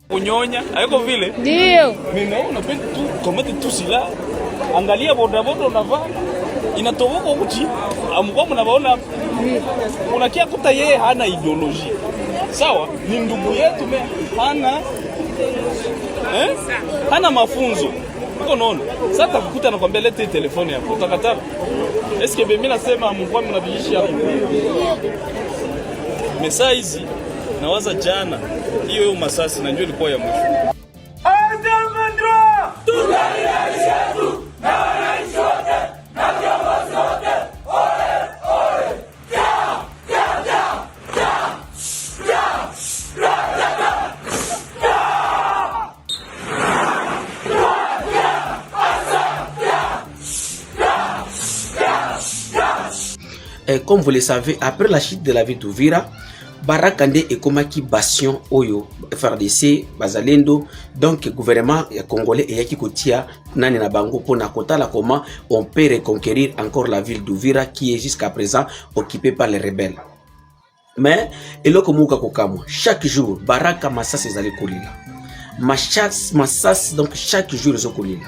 Kunyonya, haiko vile? Ndio. Ninaona pende tu komete tu sila. Angalia bodaboda unavaa. Inatoboka uchi. Amkuwa mnabaona unakia kuta yeye hana ideology. Sawa? Ni ndugu yetu hana hana mafunzo. Uko naona? Sasa kukuta nakwambia lete telefoni yako. Utakataa? Eske mimi nasema mkwa mnabiishi hapo. Mesa hizi nawaza jana hiyo Masasi na ndio ilikuwa ya mwisho. Et comme vous le savez, après la chute de la ville d'Uvira, Barakande et Komaki Bastion Oyo, FRDC, Bazalendo, donc gouvernement congolais et Yaki Kotia, Nani na Bango, pour Nakotala, comment on peut reconquérir encore la ville d'Uvira qui est jusqu'à présent occupée par les rebelles. Mais, eloko muka kokamwa, chaque jour, Baraka Massas ezali kolila. Massas, donc chaque jour, ils ont kolila.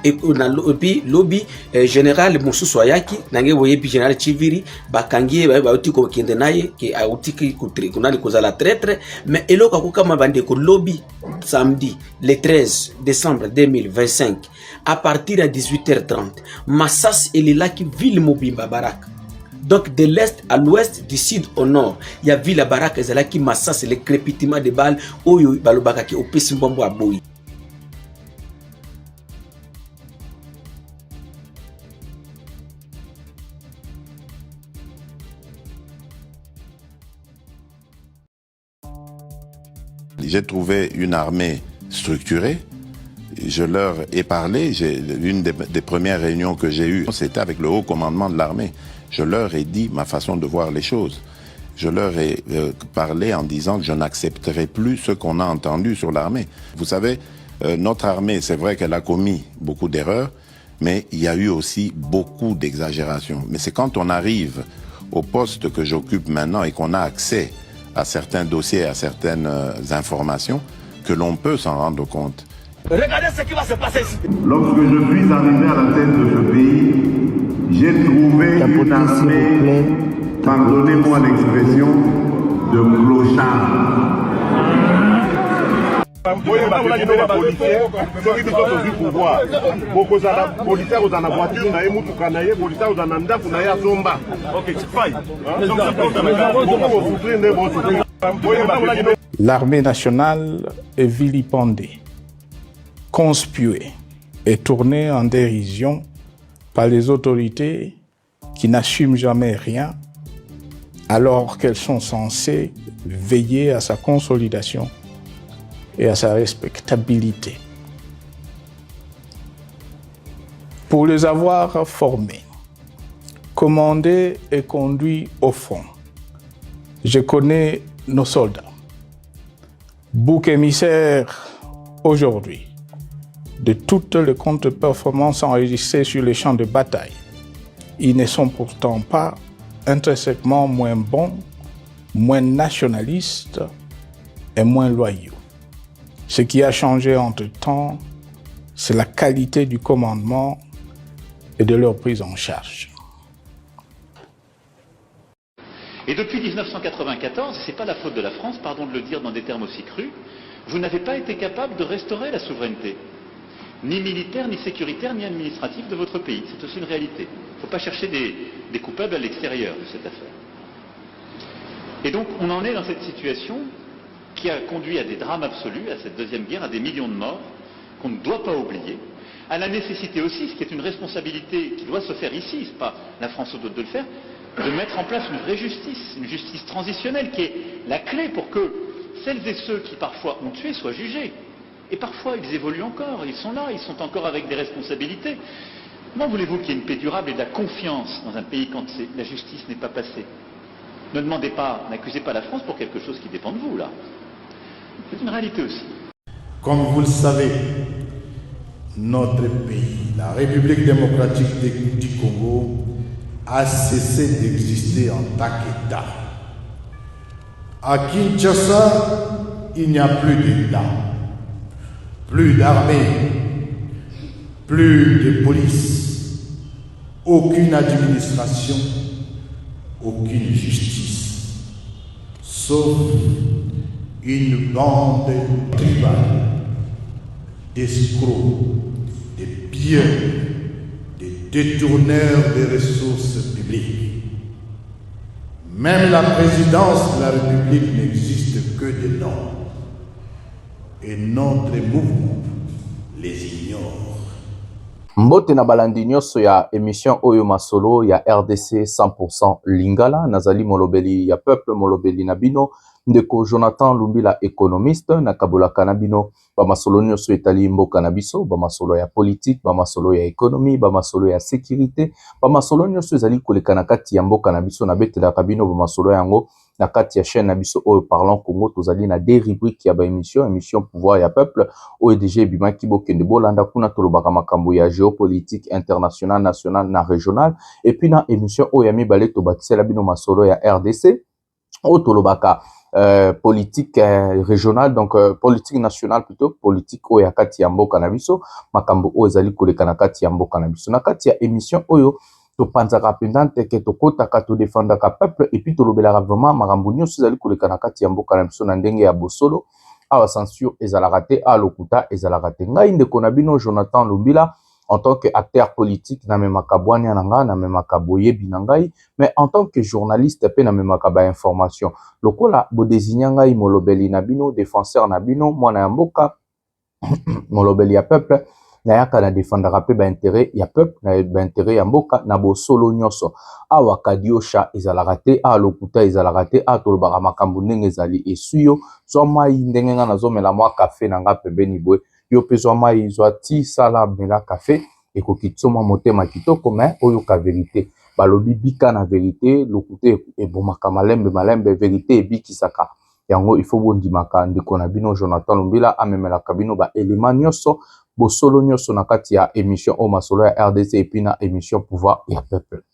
Et puis lobby général Mosusu Ayaki nange boye puis général Chiviri bakangie ba uti ko kende naye ke auti ko kunani kozala traître mais eloko ko kama bande ko lobby samedi le 13 décembre 2025 à partir de 18h30 Massas elilaki ville mobimba Baraka. Donc de l'est à l'ouest, du sud au nord, il y a ville Baraka ezalaki Massas le crépitement de balles oyo balobaka ki opesi mbombo aboyi. J'ai trouvé une armée structurée, je leur ai parlé, l'une des premières réunions que j'ai eues, c'était avec le haut commandement de l'armée. Je leur ai dit ma façon de voir les choses. Je leur ai parlé en disant que je n'accepterai plus ce qu'on a entendu sur l'armée. Vous savez, notre armée, c'est vrai qu'elle a commis beaucoup d'erreurs, mais il y a eu aussi beaucoup d'exagérations. Mais c'est quand on arrive au poste que j'occupe maintenant et qu'on a accès à certains dossiers, à certaines informations, que l'on peut s'en rendre compte. Regardez ce qui va se passer ici. Lorsque je suis arrivé à la tête de ce pays, j'ai trouvé une armée, pardonnez-moi l'expression, de clochards. L'armée nationale est vilipendée, conspuée et tournée en dérision par les autorités qui n'assument jamais rien alors qu'elles sont censées veiller à sa consolidation et à sa respectabilité. Pour les avoir formés, commandés et conduits au front, je connais nos soldats. Bouc émissaire aujourd'hui de toutes les contre-performances enregistrées sur les champs de bataille. Ils ne sont pourtant pas intrinsèquement moins bons, moins nationalistes et moins loyaux. Ce qui a changé entre-temps, c'est la qualité du commandement et de leur prise en charge. Et depuis 1994, ce n'est pas la faute de la France, pardon de le dire dans des termes aussi crus, vous n'avez pas été capable de restaurer la souveraineté, ni militaire, ni sécuritaire, ni administrative de votre pays. C'est aussi une réalité. Il ne faut pas chercher des coupables à l'extérieur de cette affaire. Et donc on en est dans cette situation qui a conduit à des drames absolus, à cette deuxième guerre, à des millions de morts, qu'on ne doit pas oublier, à la nécessité aussi, ce qui est une responsabilité qui doit se faire ici, ce n'est pas la France ou d'autres de le faire, de mettre en place une vraie justice, une justice transitionnelle qui est la clé pour que celles et ceux qui parfois ont tué soient jugés. Et parfois ils évoluent encore, ils sont là, ils sont encore avec des responsabilités. Comment voulez-vous qu'il y ait une paix durable et de la confiance dans un pays quand la justice n'est pas passée? Ne demandez pas, n'accusez pas la France pour quelque chose qui dépend de vous, là. C'est une réalité aussi. Comme vous le savez, notre pays, la République démocratique du Congo, a cessé d'exister en tant qu'État. À Kinshasa, il n'y a plus d'État. Plus d'armée, plus de police, aucune administration, aucune justice, sauf une bande tribale d'escrocs, de pilleurs, de détourneurs des ressources publiques. Même la présidence de la République n'existe que de nom. Et notre mouvement les ignore. Mbote na balandi nyonso ya émission Oyo Masolo ya RDC 100% Lingala. Nazali molobeli ya peuple, molobeli na bino ndeko Jonathan Lumbila, économiste. Nakabolaka na bino ba masolo nyonso etali mboka na biso, ba masolo ya politique, ba masolo ya économie, ba masolo ya sécurité, ba masolo nyonso ezali koleka na kati ya mboka na biso. Na betelaka bino ba masolo yango na kati ya chaîne na biso Oyo Parlons Congo. Tozali na des rubriques ya ba émission pouvoir ya peuple Oyo DG bimaki bokende bolanda kuna tolobaka makambo ya géopolitique international, national na régional. Et puis na émission Oyo ya mibale tobakisela bino masolo ya RDC Oyo tolobaka politique régionale, donc politique nationale plutôt, politique Oyo ya kati ya mboka na biso, makambo Oyo ezali koleka na kati ya mboka na biso. Na kati ya émission Oyo topanzaka pendante ke tokotaka to défendaka peuple et puis tolobelaka vraiment makambo nyonso ezali koleka na kati ya mboka na biso na ndenge ya bosolo. Awa censure ezalaka te, a lokuta ezalaka te. Ngai ndeko na bino Jonathan Lumbila, en tant que acteur politique na memaka bwania na nga, na memaka boyebi na ngai, mais en tant que journaliste pe na memaka ba information. Lokola bo désigner ngai molobeli na bino, défenseur na bino, mwana ya mboka, molobeli ya peuple, na yaka na défendra pe ba intérêt ya peuple, na ba intérêt ya mboka na bo solo nyonso. Awa kadiosha ezalaka te, a lokuta ezalaka te, a tolobaka makambo ndenge ezali esuyo, so mai ndenge nga nazomela mwa café na nga pembeni boye. Yo pezo mai zwa ti sala mela café ekoki tsoma motema kitoko mais oyo ka vérité balobi bika na vérité lokute ebomaka malembe vérité ebikisaka yango il faut bondimaka ndeko na bino Jonathan Lumbila amemelaka bino ba élément nyonso bosolo nyonso na kati ya émission Oyo Masolo ya RDC et puis na émission pouvoir ya peuple.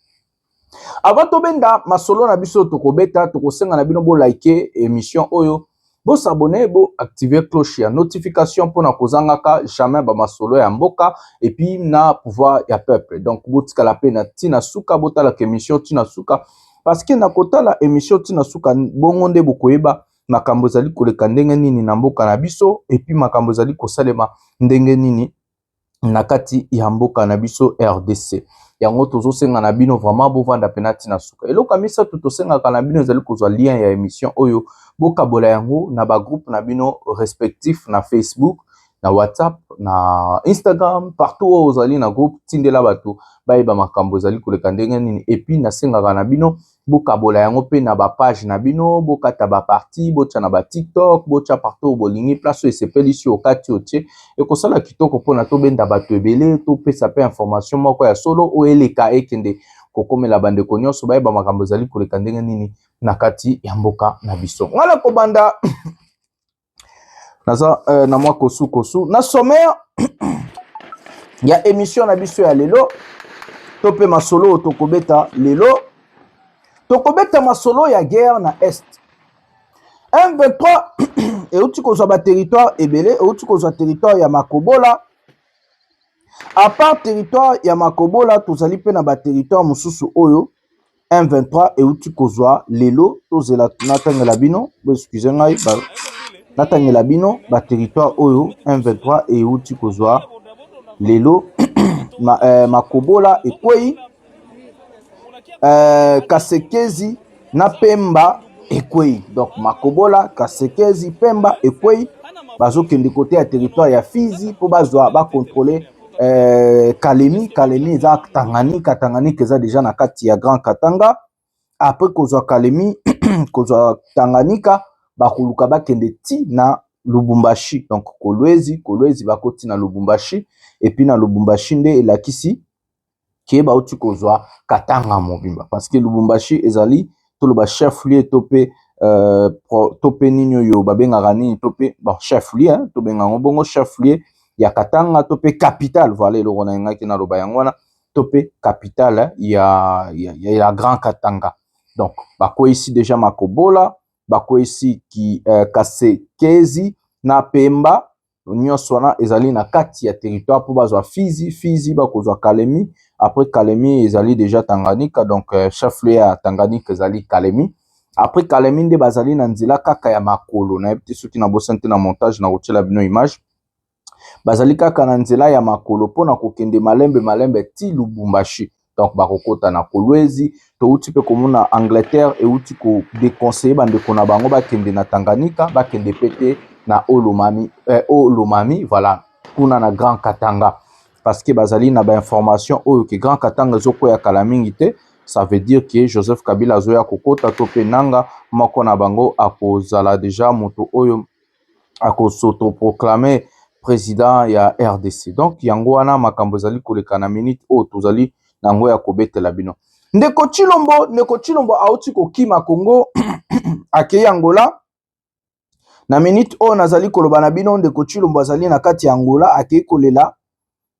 Avant to benda masolo na biso tokobeta tokosenga na bino bo liker émission Oyo, bo s'abonner, bo activer cloche ya notification pour na kozangaka jamais ba masolo ya mboka et puis na pouvoir ya peuple. Donc bo tikala pe na tina suka botala ke émission tina suka parce que na kotala émission tina suka bongo nde bokoyeba makambo zali koleka ndenge nini na mboka na biso et puis makambo zali kosalema ndenge nini na kati ya mboka na biso RDC. Yango tozosenga na bino vraiment bovanda penati na suka. Eloko misa tosenga kana bino ezali kozwa lien ya émission Oyo bokabola yango na ba groupe na bino respectif na Facebook, na WhatsApp, na Instagram, partout où ozali na groupe tindela bato bayeba makambo ezali koleka ndenge nini. Et puis nasenga kana bino bokabola yango pe na ba page na bino, bokata ba parti, bocha na ba TikTok, bocha partout bolingi place esepeli si okati otie ekosala kitoko pona to benda bato ebele to pesa pe information moko ya solo o eleka ekende kokomela bandeko nyonso bayeba makambo ezali koleka ndenge nini na kati ya mboka na biso. Ngala kobanda naza na mwa kosu na sommaire ya émission na biso ya lelo to pe masolo tokobeta lelo tokobeta masolo ya guerre na est. M23 euti kozwa ba territoire ebele, euti kozwa territoire ya Makobola. À part territoire ya Makobola tozali pe na ba territoire mususu oyo M23 euti kozwa lelo tozela natangela bino, excusez ngai ba natangela bino ba territoire oyo M23 euti kozwa lelo Makobola ekwei Kasekezi na Pemba ekwei. Donc Makobola, Kasekezi, Pemba ekwei bazokende côté ya territoire ya Fizi po bazwa ba contrôler Kalemi eza Tanganyika eza déjà na kati ya Grand Katanga. Après kozwa Kalemi kozwa Tanganyika bakoluka bakende ti na Lubumbashi. Donc Kolwezi bakoti na Lubumbashi et puis na Lubumbashi nde elakisi qui est bauti kozwa Katanga mobimba parce que Lubumbashi ezali to le chef lieu topé ninyo yo babenga nini topé bon chef lieu to benga bongo chef lieu ya Katanga topé capitale voilà le rona ngaki na loba yangwana topé capitale ya Grand Katanga. Donc bako ici déjà Makobola bako ici qui Kasekezi na Pemba nyonso wana ezali na kati ya territoire pour bazwa Fizi bakozwa Kalemi, après Kalemi ezali déjà Tanganyika, donc chef-lieu ya Tanganyika ezali Kalemi. Après Kalemi nde bazali na nzela kaka ya makolo, na yebite soki na bosante na montage na kotiela bino image, bazali kaka na nzela ya makolo pona kokende malembe ti Lubumbashi. Donc bakokota na Kolwezi, to uti pe komona Angleterre et uti ko déconseiller bandeko na bango bakende na Tanganyika, bakende pete na Olomami, voilà, kuna na Grand Katanga, parce que bazali na ba information oyo ke Grand Katanga zoko ya kala mingi te, ça veut dire que Joseph Kabila zoya kokota to pe nanga moko na bango akozala déjà moto oyo akosoto-proclamer président ya RDC. Donc yango wana makambo ezali koleka na minute oyo tozali nango ya kobetela bino. Ndeko Chilombo auti kokima Congo akei Angola. Na minute oyo nazali koloba na bino, Ndeko Chilombo azali na kati ya Angola akei kolela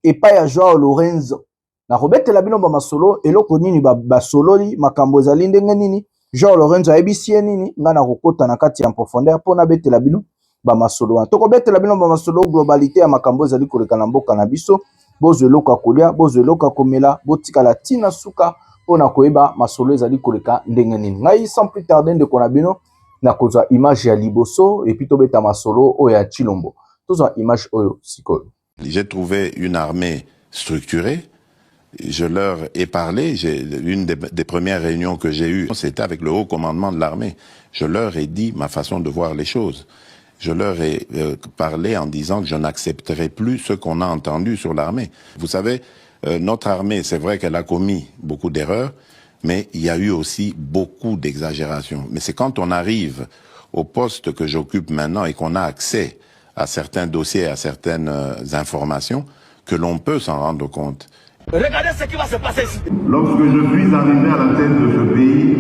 epa ya Joao Lorenzo. Na kobetela bino ba masolo eloko nini basololi makambo ezali ndenge nini, Joao Lorenzo ayebisi nini, nga na kokota na kati ya profondeur pona betela bino ba masolo. Toko betela bino ba masolo globalité ya makambo ezali koleka na mboka na biso. Bozo eloka kolia, bozo eloka komela, botika la tina suka pona koyeba masolo ezali koleka ndenge nini. Ngai sans plus tarder ndeko na bino na kozwa image ya liboso et puis tobeta masolo oyo ya Chilombo. Tozwa image oyo sikoyo. J'ai trouvé une armée structurée. Je leur ai parlé. Une des premières réunions que j'ai eues, c'était avec le haut commandement de l'armée. Je leur ai dit ma façon de voir les choses. Je leur ai parlé en disant que je n'accepterai plus ce qu'on a entendu sur l'armée. Vous savez, notre armée, c'est vrai qu'elle a commis beaucoup d'erreurs, mais il y a eu aussi beaucoup d'exagérations. Mais c'est quand on arrive au poste que j'occupe maintenant et qu'on a accès à certains dossiers, à certaines informations, que l'on peut s'en rendre compte. Regardez ce qui va se passer ici. Lorsque je suis arrivé à la tête de ce pays,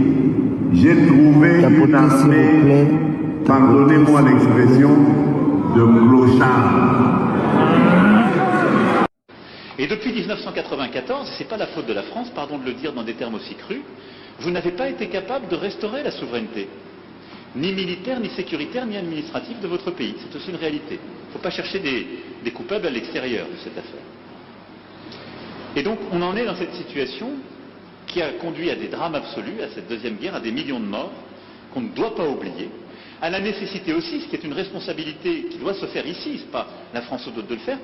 j'ai trouvé une armée, pardonnez-moi l'expression, de clochards. Et depuis 1994, c'est pas la faute de la France, pardon de le dire dans des termes aussi crus, vous n'avez pas été capable de restaurer la souveraineté, ni militaire, ni sécuritaire, ni administrative de votre pays. C'est aussi une réalité. Il ne faut pas chercher des coupables à l'extérieur de cette affaire. Et donc on en est dans cette situation qui a conduit à des drames absolus, à cette deuxième guerre, à des millions de morts, qu'on ne doit pas oublier, à la nécessité aussi, ce qui est une responsabilité qui doit se faire ici, c'est pas la France ou d'autres de le faire,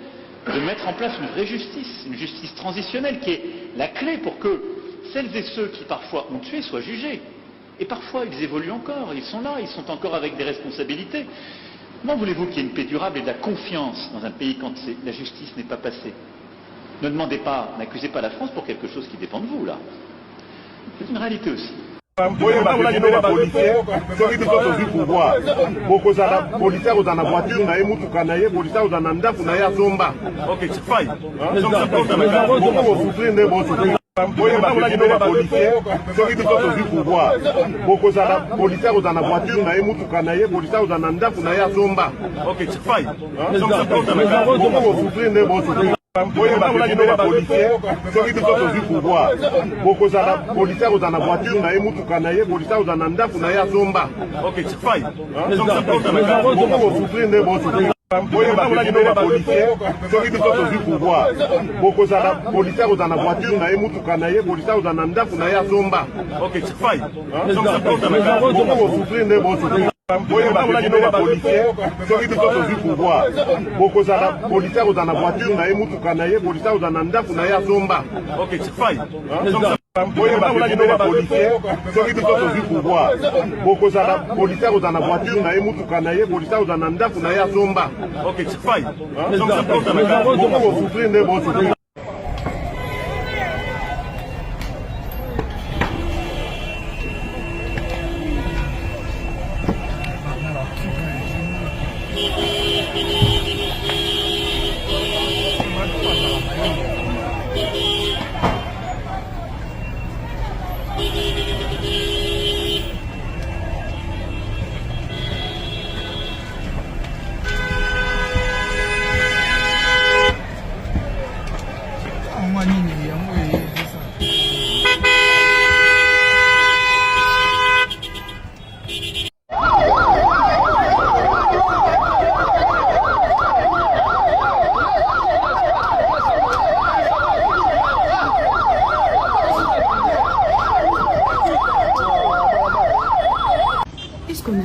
de mettre en place une vraie justice, une justice transitionnelle qui est la clé pour que celles et ceux qui parfois ont tué soient jugés. Et parfois ils évoluent encore, ils sont là, ils sont encore avec des responsabilités. Comment voulez-vous qu'il y ait une paix durable et de la confiance dans un pays quand la justice n'est pas passée? Ne demandez pas, n'accusez pas la France pour quelque chose qui dépend de vous, là. C'est une réalité aussi.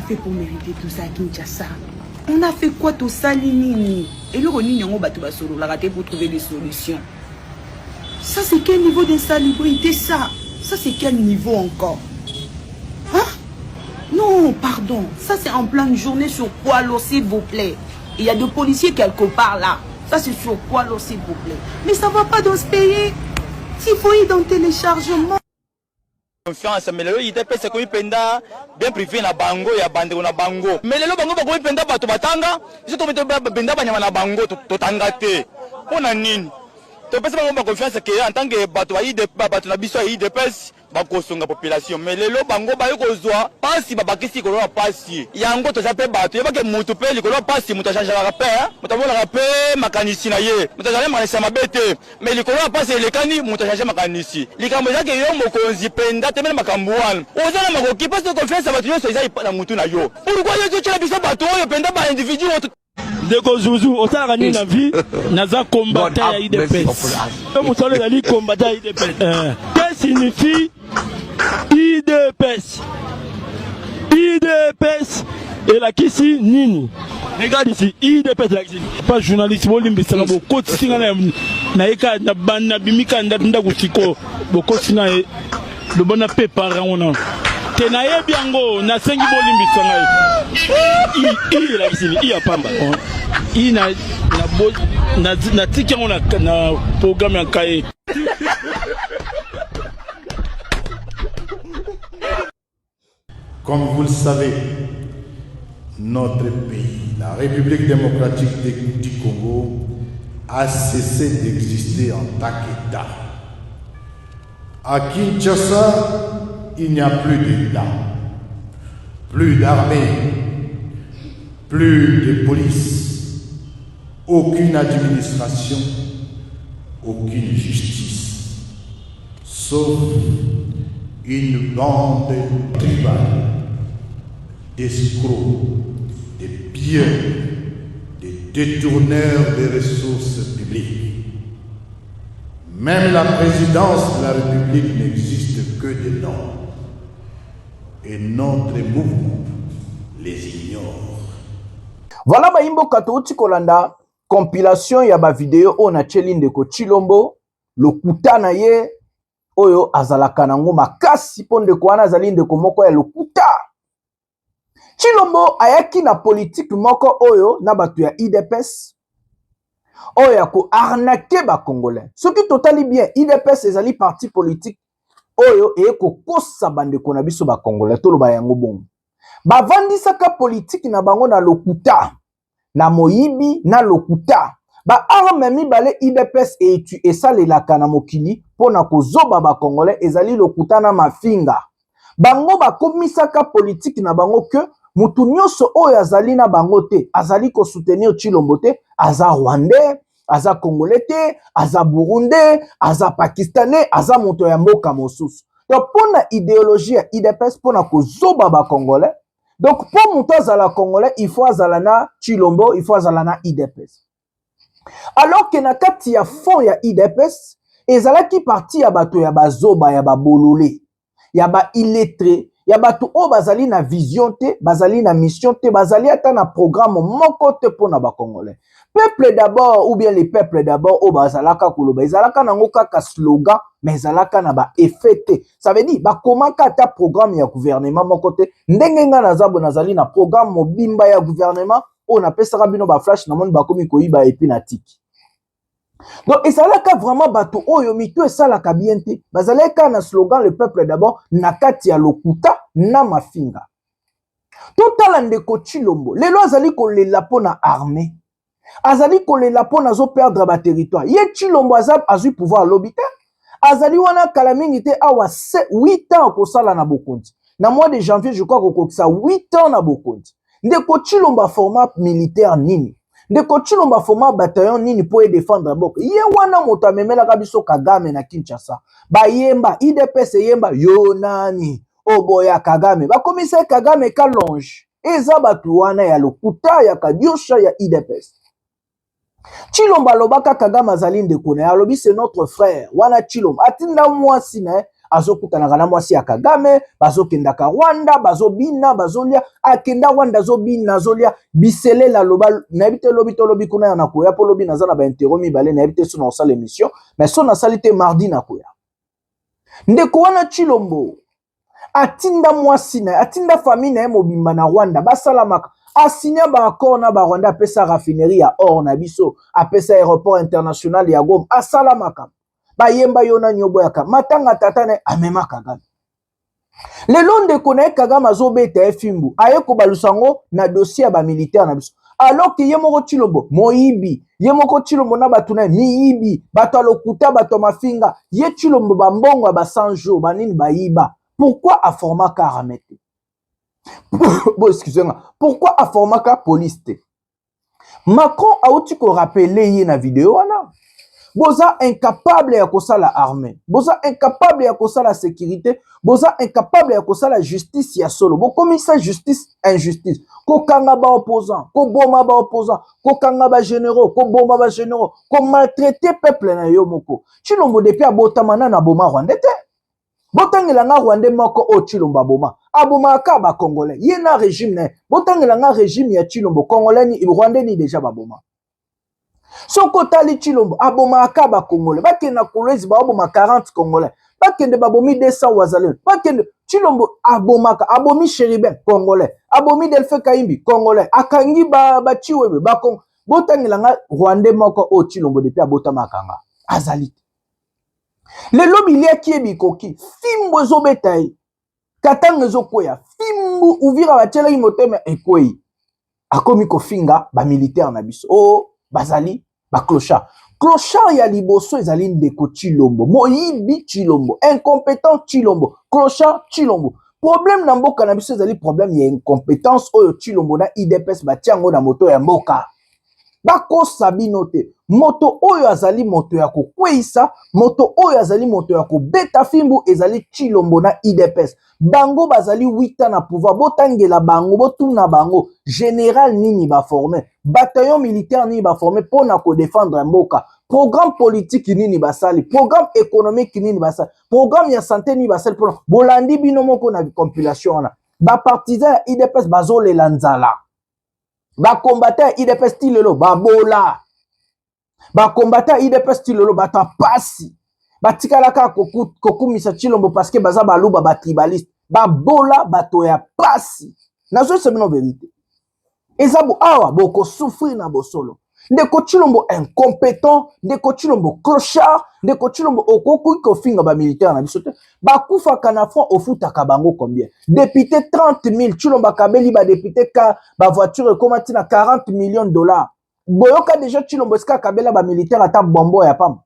fait pour mériter tout ça à Kinshasa? On a fait quoi tout ça, Nini? Et le Roni Nyango Batouba Solo l'a raté pour trouver des solutions. Ça, c'est quel niveau d'insalubrité, ça? Ça, c'est quel niveau encore? Hein? Non, pardon. Ça, c'est en pleine journée sur Poilo, s'il vous plaît. Il y a des policiers quelque part là. Ça, c'est sur Poilo, s'il vous plaît. Mais ça ne va pas dans ce pays. S'il faut y dans téléchargement. Confiance, mais le IDP c'est comme penda bien privé na bango ya bande na bango. Mais le bango ba comme penda bato batanga, ils sont penda banyama na bango to tangate. Pona nini? To pesa bango ba confiance que en tant que bato ba IDP bato na biso IDP ba kosonga population. Mais le bango ba yoko zwa pasi ba bakisi ko lo pasi. Yango to jape bato yeba ke mutu pe li ko lo pasi mutu changer la paix, mutu bona paix makanisi na ye. Mutu changer makanisi mabete. Mais li ko lo pasi le kani mutu changer makanisi. Li kambo yake yo mokonzi penda temena makambo wana. Ozana makoki parce que confiance bato yo so isa na mutu na yo. Pourquoi yo tshela biso bato yo penda ba individu Ndeko Zuzu, osala nini na vie naza combattant ya IDPS. Comme vous savez, la combattant IDPS. Qu'est-ce que signifie IDPS? IDPS et la kisi nini? Regarde ici, IDPS la kisi. Pas journaliste, bon limbi sanga bo koti singa na eka na bana bimika nda kutiko bo koti singa le bon appel par on. Tenaye biango na sengi bo limbi sanga I la kisi I apamba. I na tiki on na programme en cahier. Comme vous le savez, notre pays, la République démocratique du Congo, a cessé d'exister en tant qu'État. À Kinshasa, il n'y a plus d'État, plus d'armée, plus de police, aucune administration, aucune justice, sauf une bande tribale d'escrocs, de pilleurs, de détourneurs des ressources publiques. Même la présidence de la République n'existe que de nom. Et notre mouvement les ignore. Voilà Baimbo Katouti Kolanda, compilation ya ba vidéo on a Chelinde ko Chilombo, le kutana ye oyo azalaka nango makasi ponde ko wana azalinde ko moko ya lokuta. Chilombo ayaki na politique moko oyo na batu ya IDPS oyo ya ko arnaquer ba Congolais. Ce qui totali bien IDPS ezali parti politique oyo eko kosa bande ko na biso ba Congolais to lo ba yango bongo. Ba vandisaka politique na bango na lokuta na moyibi na lokuta. Ba arme mibale IDPS et salelaka na mokili pona kozoba ba Congolais ezali lokuta na mafinga. Bango ba komisaka politique na bango ke mutu nyonso oyo azali na bango te azali ko soutenir Tshilombo te, aza Rwandais, aza Congolais te, aza Burundais, aza Pakistanais, aza moto ya mboka mosusu. Donc pona idéologie ya IDPS pona kozoba ba Congolais. Donc pour mutu azala Congolais, il faut azala na Tshilombo, il faut azala na IDPS. Alors que na kati ya fond ya IDPS ezalaki parti ya bato ya bazoba ya babolole ya ba illettré ya bato o bazali na vision te, bazali na mission te, bazali ata na programme moko te pona ba Congolais. Peuple d'abord ou bien les peuples d'abord o bazalaka koloba ezalaka nango kaka slogan mais ezalaka na ba effet te. Ça veut dire ba komaka ta programme ya gouvernement moko te ndenge nga nazabo nazali na programme mobimba ya gouvernement on a pesaka bino ba flash na monde ba komi koyiba epi na tiki. Donc ezalaka vraiment bato oyo mito esalaka bien te bazalaka na slogan le peuple d'abord na kati ya lokuta na mafinga. Totala ndeko Tshilombo lelo azali kolela pona armée azali kolela pona zo perdre ba territoire ye Tshilombo azui pouvoir lobite azali wana kala mingi te awa 8 ans kosala na bokonzi na mois de janvier je crois kokokisa 8 ans na bokonzi. Ndeko Tshilombo format militaire nini ndeko Tshilombo format bataillon nini po e défendre boko ye wana moto amemela kabiso Kagame na Kinshasa bayemba IDPS yemba yo nani oboya Kagame bakomisa Kagame kalonge eza batu wana ya lokuta ya kadiosha ya IDPS. Tshilombo alobaka Kagame azali ndeko na alobi c'est notre frère wana Tshilombo atinda mwasi na azokutanaka na mwasi ya Kagame, bazokendaka Rwanda, bazobina, bazolia, akenda Rwanda azobina, azolia, bisele la loba, naibite lobi kuna na koya, po lobi naza na ba interro mibale, naibite so na osala émission, mais so na salite mardi na koya. Ndeko wana Tshilombo, atinda mwasi na, atinda famille na mobimba na Rwanda, basalamaka, asinya ba accord na ba Rwanda, apesa raffinerie ya or na biso, apesa aéroport international ya Goma, asalamaka. Bayemba yona nyobo yaka matanga tatane amema Kagame lelo ndeko na Kagame azobeta efimbu ayeko balusango na dossier ba militaire na biso alors que yemoko Tshilombo moyibi yemoko Tshilombo na batuna miyibi bato lokuta bato mafinga ye Tshilombo bambongo ba 100 jours banini bayiba pourquoi a formaka Aramete bon excusez-moi pourquoi a formaka police te Macron a outi ko rappeler ye na vidéo wana boza incapable ya kosala armée, boza incapable ya kosala sécurité, boza incapable ya kosala justice ya solo. Bo komisa justice injustice. Ko kanga ba opposant, ko boma ba opposant, ko kanga ba généraux, ko boma ba généraux, ko maltraiter peuple na yo moko. Tshilombo depuis abotamana na boma Rwanda te. Botangela nga Rwanda moko o Tshilombo boma. Aboma ka ba Congolais. Yena régime ne. Botangela nga régime ya Tshilombo Congolais ni Rwanda ni déjà ba boma. Soko tali Tshilombo aboma akaba Congolais bakenda kolezi ba aboma 40 Congolais bakende babomi 200 wazalendo bakende Tshilombo abomaka abomi Chéribin Congolais abomi Delphin Kaimbi Congolais akangi ba chiwebe ba Congo botangela nga Rwanda moko o Tshilombo depuis abotamaka nga azali lelo bilia kiebi koki fimbo ezobetai katanga ezokwea fimbu uvira bachela imotema ekwei akomi kofinga ba militaire na biso o bazali ba clochard. Clochard ya liboso ezali ndeko Tshilombo. Moyibi Tshilombo. Incompétent Tshilombo. Clochard Tshilombo. Problème na mboka na biso ezali problème ya incompétence oyo Tshilombo na IDPS batiango na moto ya mboka. Bako sabino te. Moto oyo azali moto ya kokweisa, moto oyo azali moto ya kobeta fimbu ezali Tshilombo na IDPS. Bango bazali 8 ans na pouvoir, botangela bango, botuna bango, général nini ba formé, bataillon militaire nini ba formé pour na ko défendre mboka, programme politique nini ba sali, programme économique nini ba sali, programme ya santé nini ba sali pour bolandi bino moko na compilation na. Ba partisan ya IDPS bazolela nzala. Ba combattant ya IDPS tilelo babola. Ba combattant IDPS tilelo bata pasi. Batikalaka kokumisa Tshilombo parce que baza baluba ba tribaliste ba bola bato ya pasi nazo semino vérité ezabo awa boko souffrir na bosolo ndeko Tshilombo incompétent ndeko Tshilombo clochard ndeko Tshilombo okoku ko finga ba militaire na biso te bakufa kana front ofutaka bango combien député 30 000 Tshilombo kabeli ba député ka ba voiture komati na 40 millions de dollars boyoka déjà Tshilombo ska kabela ba militaire ata bombo ya pamba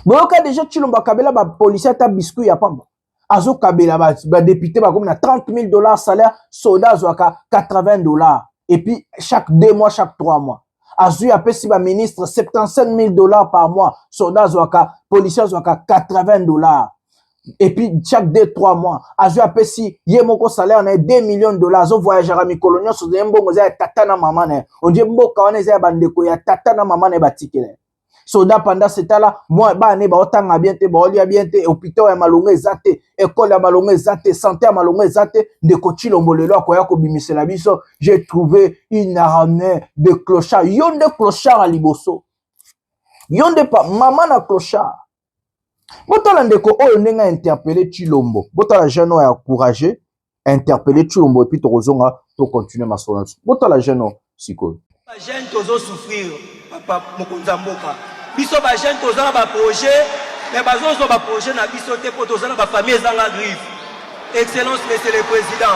boyoka déjà Tshilombo kabela ba policier ata biscuit ya pamba azo kabela ba député ba comme na 30 000 dollars salaire soldat zoaka 80 dollars et puis chaque 2 mois chaque 3 mois azu apesi ba ministre 75 000 dollars par mois soldat zoaka policier zoaka 80 dollars et puis chaque 2-3 mois azu apesi ye moko salaire na 2 millions de dollars azo voyager à mikolonio so mbongo za tata na mama na on dit mboka wana za bandeko ya tata na mama na batikele soda pendant ce temps-là, moi, ne ba otanga bien te, ba olia bien te, hôpital ya malonga ezate, école ya malonga ezate, santé ya malonga ezate, ndeko Tshilombo lelo akoya ko bimisela biso, j'ai trouvé une armée de clochards, yonde clochard à liboso. Yonde pa maman na clochard. Botala ndeko oyo ndenga interpeller Tshilombo. Botala jeune ya encourager, interpeller Tshilombo et puis tozonga to continuer ma sonance. Botala jeune siko. Jeune tozo souffrir, papa mokonza mboka. Biso ba jeune tozana ba projet, mais bazozo ba projet na biso te po tozana ba famille ezanga griffe. Excellence monsieur le président.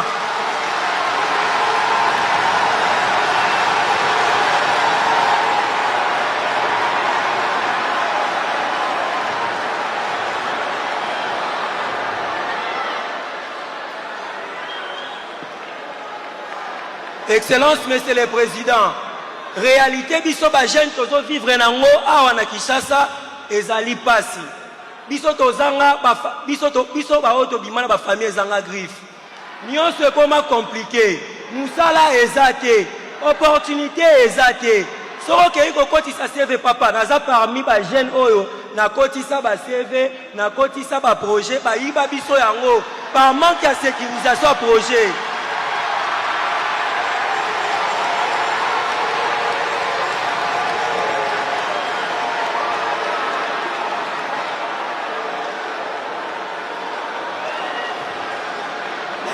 Excellence monsieur le président. Réalité biso ba jeune tozo vivre nango awa na Kinshasa ezali pasi. Biso tozanga biso ba auto bimana ba famille ezanga griffe. Nyonso ekoma compliqué. Musala ezate, opportunité ezate. Soro ke iko koti sa save papa naza parmi ba jeune oyo na kotisa ba CV, na kotisa ba projet, ba yiba biso yango par manque de sécurisation à projet.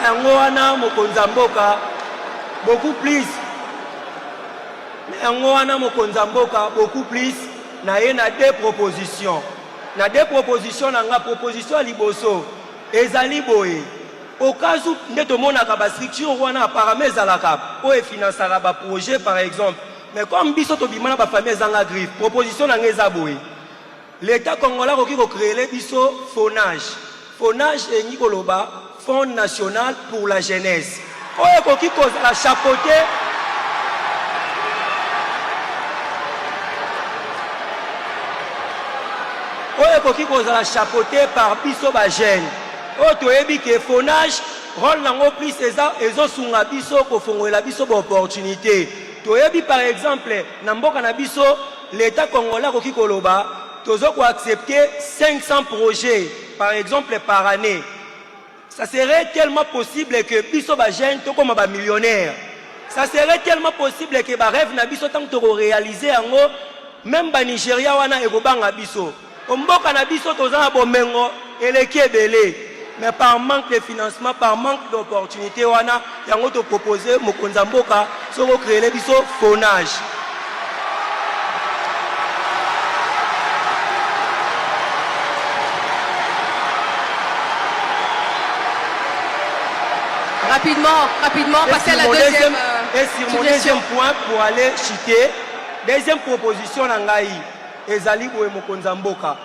Yango wana mokonza mboka beaucoup plus. Yango wana mokonza mboka beaucoup plus. Na ye na deux propositions. Na deux propositions na nga proposition à liboso. Ezali boye. Au cas où nde tomonaka ba structure wana apparemment ezalaka po efinançaka ba projet par exemple. Mais comme biso tobimana ba famille ezanga griffe, proposition na nga eza boye. L'État congolais koki ko créer biso FONAGE. FONAGE engi koloba Fonds national pour la jeunesse. Oye koki kozala chapeauté. Oye koki kozala chapeauté par biso ba jeune. O toyebi ke FONAGE rôle nango plus ezo sunga biso ko fongola biso ba opportunité. Toyebi par exemple na mboka na biso l'État congolais koki koloba tozo ko accepter 500 projets par exemple par année. Ça serait tellement possible que biso ba jeune to comme ba millionnaire. Ça serait tellement possible que ba rêve na biso tant to réaliser yango même ba Nigeria wana ekobanga biso. Mboka na biso tozana bomengo eleki ebele. Mais par manque de financement, par manque d'opportunités, wana yango to proposer mokonza mboka soko créer biso FONAGE. Rapidement, passer à la deuxième. Et sur mon deuxième point, pour aller chuter, deuxième proposition nangai, ezali boye mokonza mboka.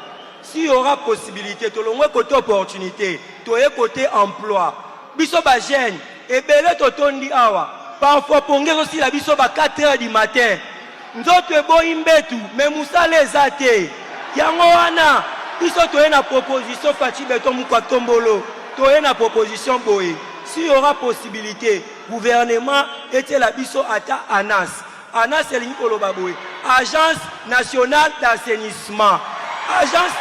S'il y aura possibilité, tout le monde côté opportunité, tout le côté emploi. Biso ba jeune, et belé totondi awa. Parfois pongé aussi la biso ba 4 heures du matin. Nzoto ebo imbetu, mais musale ezate. Yango wana, biso toye na proposition Fachi Beton Mukwa Tombolo. Toye na proposition boye. S'il y aura possibilité, gouvernement était la biso ata ANAS. ANAS c'est l'Inkolo Baboue. Agence nationale d'assainissement. Agence.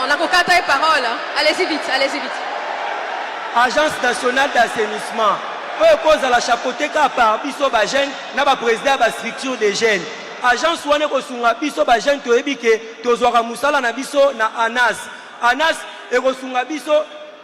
On a qu'à taille parole. Allez-y vite, allez-y vite. Agence nationale d'assainissement. Eux cause à la chapeauté car par biso ba jeune na ba président ba structure des jeunes. Agence wane ko sunga biso ba jeune to ebike to zwaka musala na biso na ANAS. ANAS e ko sunga biso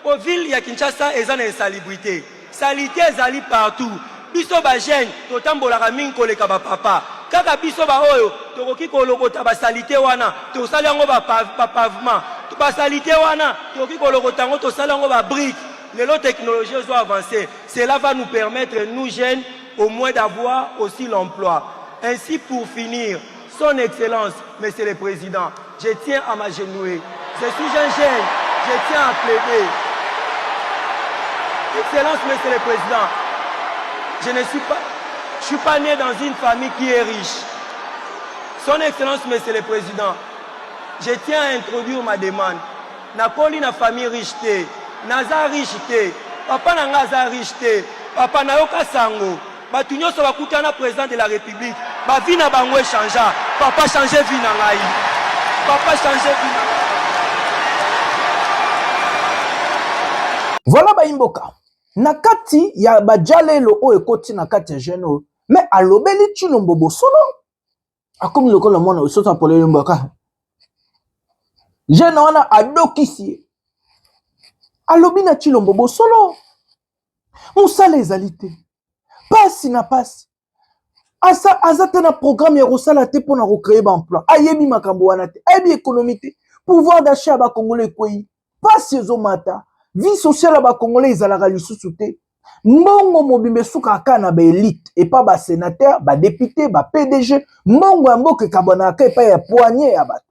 au ville ya Kinshasa eza na insalubrité. Salité ezali partout. Biso ba jeune to tambola mingi koleka ba papa. Kaka biso ba oyo to koki kolokota ba salité wana to sala ngo ba pavement. To ba salité wana to koki kolokota ngo to sala ngo ba brique. Les technologies ont avancé. Cela va nous permettre, nous jeunes, au moins d'avoir aussi l'emploi. Ainsi, pour finir, son Excellence, Monsieur le Président, je tiens à m'agenouiller. Je suis un jeune, je tiens à plaider. Excellence, Monsieur le Président, je suis pas né dans une famille qui est riche. Son Excellence, Monsieur le Président, je tiens à introduire ma demande. Na koli na famille riche. Naza riche, papa nanga riche, papa nayoka sango, batu nyonso bakutana président de la République, ba vie na bango changea, papa changer vie na ngai. Papa changer vie na ngai. Voilà baimboka. Nakati ya bajalelo o ekoti nakati ya jeno, mais alobeli Tshilombo Bosolo. Akomi lokola mwana osoto apolele mboka. Jeno wana adokisi. Alobi na Tshilombo Bosolo musala ezali te pasi na pasi azate na programme ya kosala te mpona kocreye baemploi ayebi makambo wana te ayebi économie te pouvoir d'achat ya bakongolais ekwei pasi ezomata vie sociale ya bakongolais ezalaka lisusu te mbongo mobimba esukaka kaka na baélite epa basénateur badepute bapdg mbongo ya mboka ekabwanaka epai ya poignée ya bato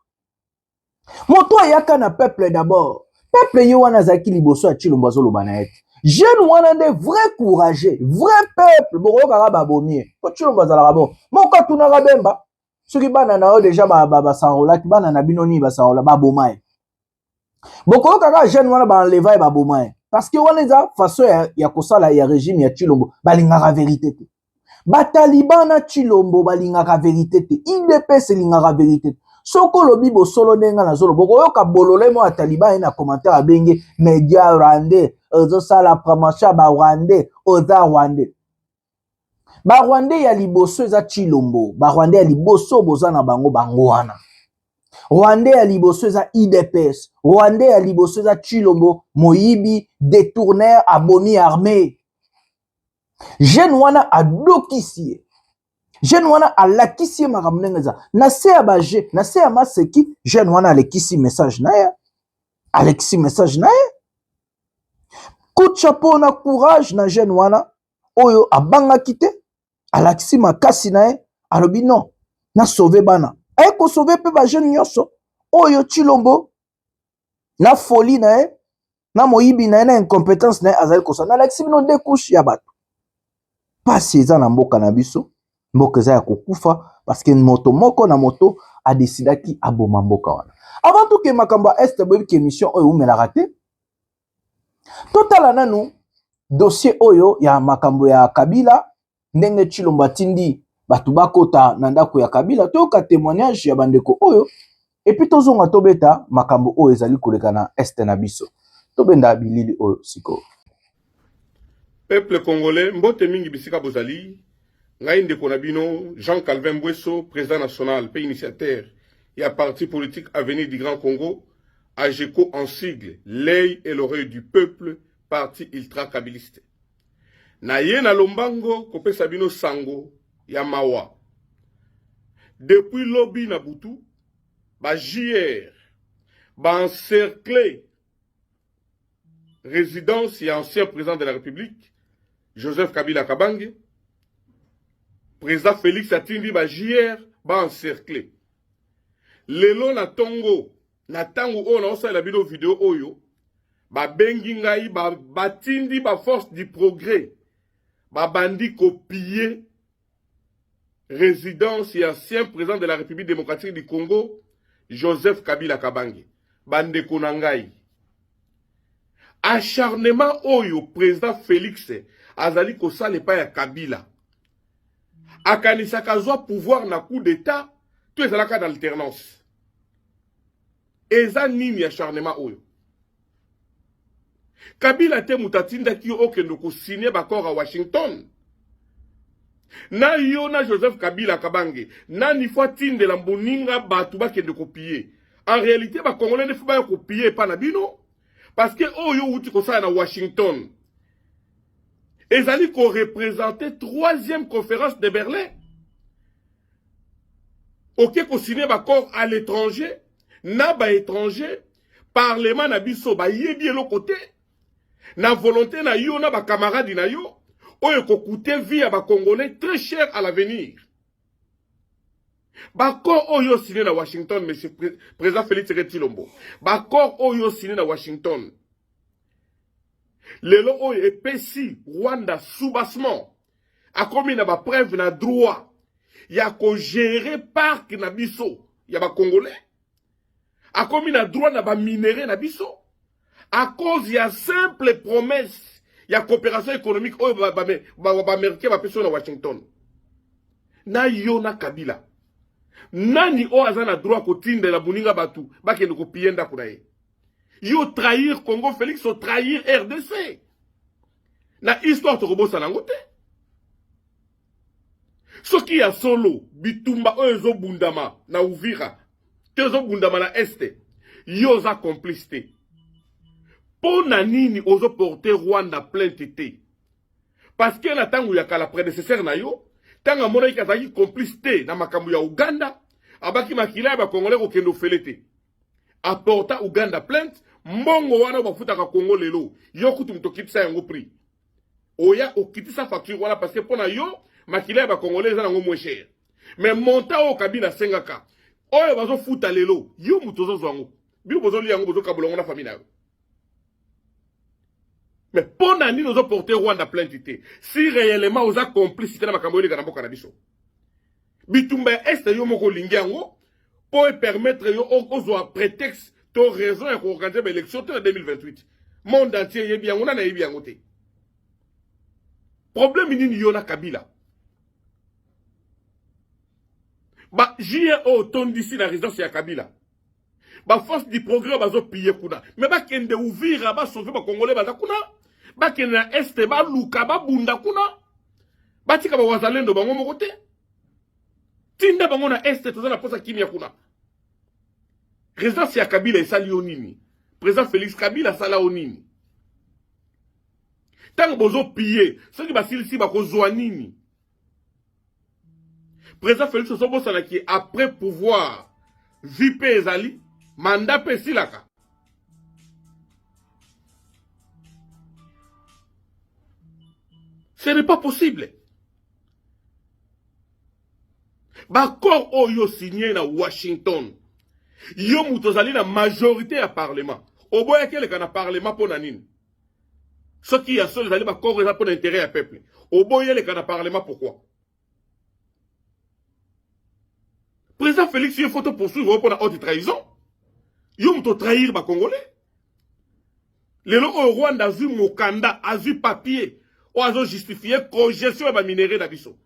moto ayaka na peuple d'abord peuple ye wana azalaki liboso ya Tshilombo azoloba na ye te jeune wana nde vrai courageux, vrai peuple, boko kaka babomie. Ko Chilombo azalaka bon. Moko tunaka bemba. Soki bana na yo déjà basarola, bana na bino ni basarola babomaye. Boko kaka jeune wana ba enleva babomaye. Parce que wana eza façon ya kosala ya régime ya Chilombo, balingaka vérité te. Bataliban na Chilombo balingaka vérité te. IDPS lingaka vérité te. Soko lobi bo solo nenga na zolo boko yoka bolole mo ataliban na commentaire abenge media rwandais ozo sala promotion ba rwandais oza rwandais ba rwandais ya liboso eza Chilombo ba rwandais ya liboso boza na bango wana rwandais ya liboso eza IDPS rwandais ya liboso eza Chilombo moyibi détourneur abomi armée jeune wana adokisie jeune wana alakisi makamnengeza na se ya baje na se ya maseki jeune wana alekisi message na ya alekisi message na ya coup de chapeau na courage na jeune wana oyo abangaki te alakisi makasi na ye alobi non na sauver bana aye ko sauver pe ba jeune nyonso oyo Chilombo na folie na ye na moyibi na ye na incompétence na ye azali kosa na alakisi bino de couche ya bato pasi eza na mboka na biso mboka eza ya kokufa parce que moto moko na moto a décidaki aboma mboka wana avant tout que makambo ya este boyebi ke émission oyo umelaka te totala nanu dossier oyo ya makambo ya Kabila ndenge Chilombo atindi bato bakota na ndako ya Kabila toyoka témoignage ya bandeko oyo epuis tozonga tobeta makambo oyo ezali koleka na este na biso tobenda bilili oyo sikoyo. Peuple congolais mbote mingi bisika bozali ngai ndeko na bino Jean Calvin Bwesso, président national pe initiateur et à parti politique Avenir du Grand Congo, AGECO en sigle, l'œil et l'oreille du peuple, parti ultra-kabiliste. Na ye na lombango kopesa bino sango ya mawa. Depuis lobby na butu, ba JR, ba encerclé résidence et ancien président de la République, Joseph Kabila Kabange, président Félix Atindi ba JR ba encerclé. Lelo na tongo na tango o na osa la bino vidéo oyo ba bengi ngai ba tindi ba force du progrès ba bandi copier résidence et ancien président de la République démocratique du Congo Joseph Kabila Kabange bande konangai acharnement oyo président Félix azali kosala pa ya Kabila akanisa kazwa pouvoir na coup d'état tout ezalaka d'alternance eza nini acharnement oyo Kabila te mutatinda ki okendo ko signer bakor à Washington na yo na Joseph Kabila Kabange nani fois tinde la mboninga batu bakende copier en réalité ba congolais ne faut pas copier pa na bino parce que oyo uti ko sa na Washington ezali ko représenter troisième conférence de Berlin. Ok, ko signer bakor à l'étranger, na ba étranger, parlement na biso ba yebi lo côté, na volonté na yo na ba camarade na yo, oyo ko coûter vie à ba congolais très cher à l'avenir. Bakor oyo signé na Washington, monsieur président Félix Chilombo. Bakor oyo signé na Washington. Lelo oyo epesi Rwanda soubassement a commis na ba preuve na droit ya ko gérer parc na biso ya ba congolais a commis na droit na ba minéraux na biso à cause ya simple promesse ya coopération économique oyo ba américain ba peso na Washington na yo na Kabila nani o azana droit ko tindela buninga batu bakende ko pienda kuna ye yo trahir Congo Félix o trahir RDC na histoire to kobosa nango te soki ya solo bitumba oyo bundama na Uvira tezo bundama na este yo za complicité pona nini ozo porter Rwanda plainte te parce que na tangu ya kala prédécesseur na yo tanga mona ikazaki complicité na makambo ya Uganda abaki makila ba congolais ko kendo felete apporta Uganda plainte mbongo wana bafutaka Congo lelo yo kutu mtokitisa yango prix oya okitisa facture wala parce que pona yo makila ba congolais za ngo moins cher mais monta o Kabila sengaka oyo bazo futa lelo yo mutozo zwango bi bozo li yango bozo kabulongo na famille na Mais pour nani nous a porté Rwanda plainte. Si réellement aux a complicité dans ma Cambodge de Gambo Canabiso. Bitumba est yo moko lingiango pour permettre yo aux prétexte to raison et organiser l'élection en 2028. Monde entier est bien on a bien voté. Problème ni yo na Kabila. Ba JO ton d'ici la résidence ya Kabila. Ba force du progrès bazo piller kuna. Mais ba kende ouvrir ba sauver ba congolais ba kuna. Ba kende na este ba luka ba bunda kuna. Ba tika ba wazalendo bango mokote. Tinda bango na este tozana posa kimia kuna. Résidence ya Kabila esali onini. Président Félix Kabila sala onini. Tant bozo piller, ceux qui ba silisi ba kozwa nini. Président Félix Sobosana qui après pouvoir vipe ezali mandat pesilaka. Ce n'est pas possible. Bakor oyo signé na Washington. Yo mutozali na majorité à parlement. Oboya kele kana parlement pour nanine. Ce qui a seul zali bakor eza pour l'intérêt à peuple. Oboya le kana parlement pourquoi? Président Félix, il faut te poursuivre pour la haute trahison. Il faut te trahir les Congolais. Les gens au Rwanda, ils ont Mokanda, ils ont papier, ils ont justifié congestion de minerais d'Abisso.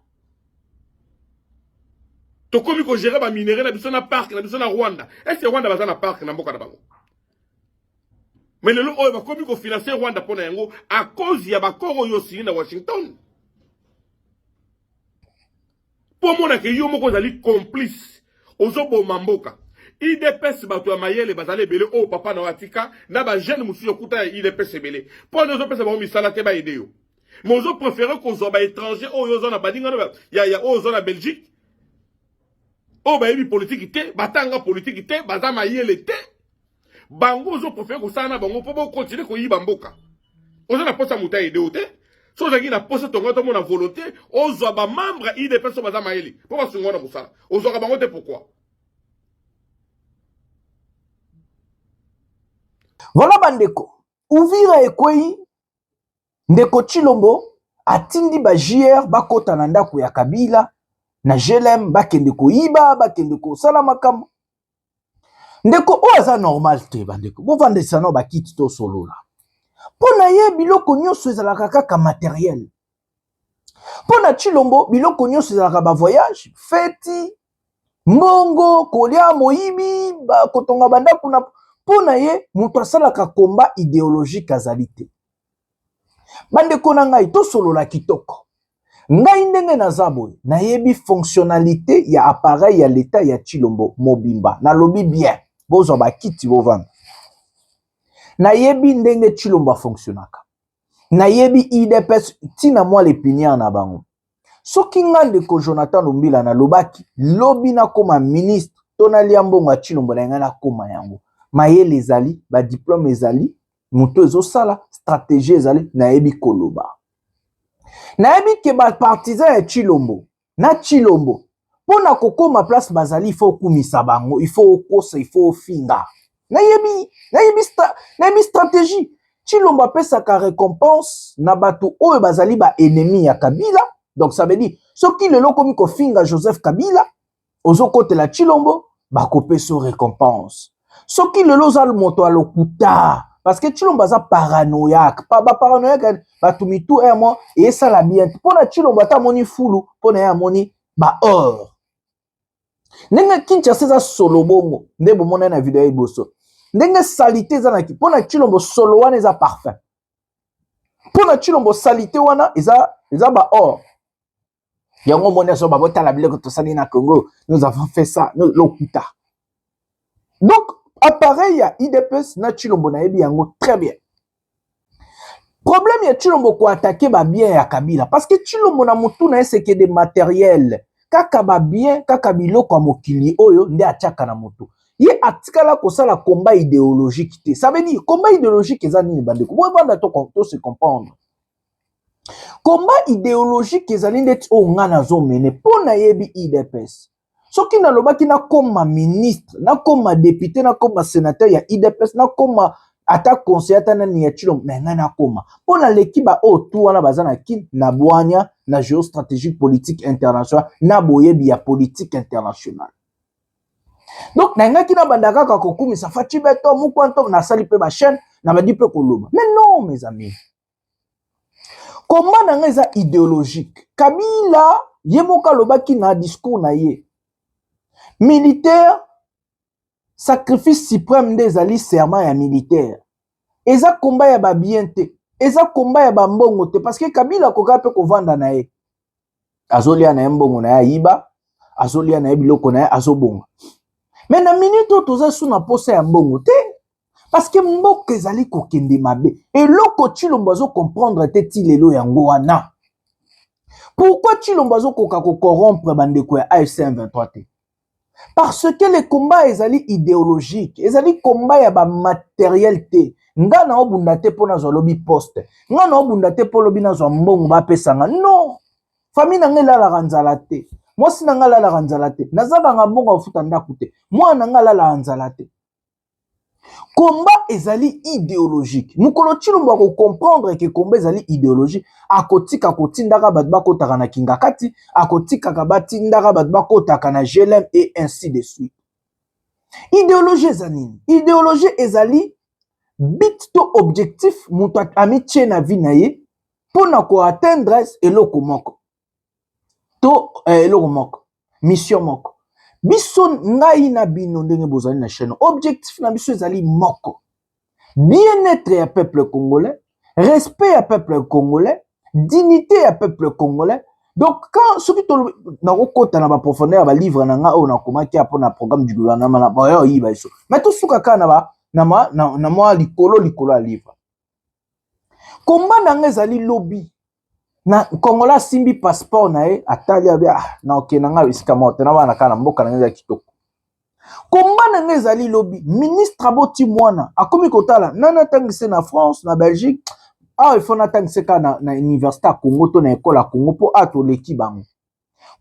Tu comme qu'on gère les minerais d'Abisso dans le parc, dans Rwanda. Est-ce que Rwanda va dans le parc dans Mokanda? Mais les gens ont comme qu'on financer Rwanda pour n'engo à cause il y a des corps aussi dans Washington. Pour moi, que yo moko zali complice. Ozobo mamboka. IDPS bato ya mayele bazale belé o papa na watika na ba jeune musu yokuta IDPS belé. Pour nous opesa ba misala te ba ideo. Mais ozo préférer qu'on soit ba étranger o yo zona badinga ya o zona Belgique. O ba yebi politique te, batanga politique te, baza mayele te. Bango ozo préférer ko sana bango po continuer ko yiba mboka. Ozo na posa muta ideo te. So zaki na posa tonga to mona volonté, ozo ba membre IDPS so baza mayele. Po ba sungona musala. Ozo ka bango te pourquoi? Voilà bandeko. Uvira ekwei ndeko Chilombo atindi ba JR bakota na ndako ya Kabila na JLM bakende ko iba bakende ko sala makambo. Ndeko oza normal te bandeko. Bo vandesa no bakiti to solola. Pona ye biloko nyonso ezalaka kaka matériel. Pona Chilombo biloko nyonso ezalaka ba voyage, feti, mbongo, kolia moyibi, ba kotonga banda kuna. Pona ye mutu asalaka komba idéologique azali. Bandeko na ngai to solola kitoko. Ngai ndenge naza boye nayebi fonctionnalité ya appareil ya l'état ya Chilombo mobimba. Na lobi bien. Bozo bakiti bovanda. Nayebi ndenge Chilombo fonctionnaka. Nayebi IDPS tina mwa lepinière na bango. Soki ngande ko Jonathan Lumbila na lobaki lobi na koma ministre tona liambonga Chilombo na ngana koma yango. Mayele ezali, ba diplôme ezali, muto ezosala, stratégie ezali, nayebi koloba. Nayebi ke ba partisan ya Chilombo, na Chilombo, pona kokoma place bazali, il faut kumisa bango, il faut okosa, il faut finga. Nayebi stratégie. Chilombo apesaka récompense na batu oyo bazali ba ennemi ya Kabila. Donc ça veut dire, soki lelo komi ko finga Joseph Kabila, ozokotela Chilombo, bakopeso récompense. Soki lelo zal moto alokuta, parce que Chilombo aza paranoïaque, pas paranoïaque, batumitu moi et ça la bien. Pona Chilombo ata moni fulu, pona ya moni ba or. Ndenge Kinshasa za solo bongo, ndebo mona na video iboso. Ndenge salité za na ki, pona Chilombo solo wana eza parfait. Pona Chilombo salité wana eza ba or. Yango mona so ba bota la biloko to sali na Congo, nous avons fait ça, nous lokuta. Donc appareil ya IDPS na Chilombo na yebi yango très bien. Problème ya Chilombo ko attaquer ba bien ya Kabila parce que Chilombo na mutu na c'est que des matériels. Kaka ba bien, kaka biloko ya mokili oyo nde atiaka na mutu. Ye atikala ko sala combat idéologique te. Ça veut dire combat idéologique eza nini bandeko? Bo banda to se comprendre. Combat idéologique ezali ndeti o ngana zo mene pona yebi IDPS. Soki na lobaki na koma ministre, na koma député, na koma sénateur ya IDPS, na koma ata conseiller ata nani ya Chilombo mais ngai nakoma mpona leki ba oyo tu wana baza na kini na bwanya na géostratégique politique internationale na boyebi ya politique internationale. Donc na ngai kina banda kaka kokumisa Faci Beto mukwanto na sali pe ba chaîne na ba di pe koloba. Mais non mes amis. Comment na ngai za idéologique? Kabila yemoka lobaki na discours na ye. Militaire sacrifice suprême des alliés serment ya militaire. Eza combat ya ba bienté. Eza combat ya ba mbongo te parce que Kabila koka pe kovanda na ye. Azolia na mbongo na ya iba, azolia na biloko na ya azobonga. Mais na minute toza suna posa ya mbongo te parce que mboka ezali kokende mabe. Et loko Tshilombo azo comprendre te ti lelo yango wana. Pourquoi Tshilombo azo koka ko corrompre bandeko ya AFC M23 te? Parce que les combats ezali idéologiques, ezali combat ya ba matériel te. Nga na obunda te pona zo lobi poste. Nga na obunda te po lobi na zo mbongo ba pesanga. Non. Famille na ngela la ranzala te. Moi si na ngala la ranzala te. Nazaba nga mbongo ofuta ndaku te. Moi na ngala la ranzala te. Combat ezali idéologique. Mukolo Tshilombo ko comprendre que combat ezali idéologique. Akotika kotindaka bat bakotaka na kingakati, akotika kabati ndaka bat bakotaka na GLM et ainsi de suite. Idéologie ezali. Idéologie ezali bit to objectif mutu amitie na vie na ye pona ko atteindre eloko moko. To eloko moko. Mission moko. Biso ngai na bino ndenge bozali na chaîne. Objectif na biso ezali moko. Bien-être ya peuple congolais, respect ya peuple congolais, dignité ya peuple congolais. Donc quand ce qui na kokota na ba profondeur ba livre na nga o na komaki apo na programme du gouvernement na ba yo yiba iso. Mais tout suka ka na ba na moi likolo a livre. Comment na nga ezali lobby na Kongola simbi passeport na e atali abia na okenanga isika mote na bana kana mboka na nga kitoko. Comment na nga ezali lobby ministre aboti mwana akomi kotala nana tangise na France na Belgique il faut na tangise ka na université à Congo to na école à Congo po ato leki bango.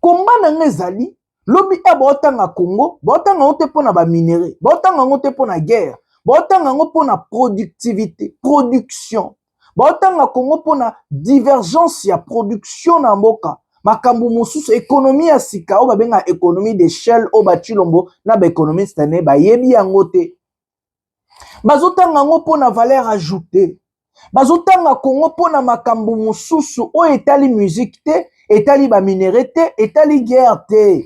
Comment na nga ezali lobby botanga Congo botanga ote pona ba minerai botanga ote pona guerre botanga ngo pona productivité production botanga Congo pona divergence ya production na mboka makambu mususu économie ya sika o babenga économie d'échelle o ba Tshilombo na ba économiste ne ba yebi yango te bazotanga ngo pona valeur ajoutée bazotanga Congo pona makambu mususu o etali musique te etali ba minerai te etali guerre te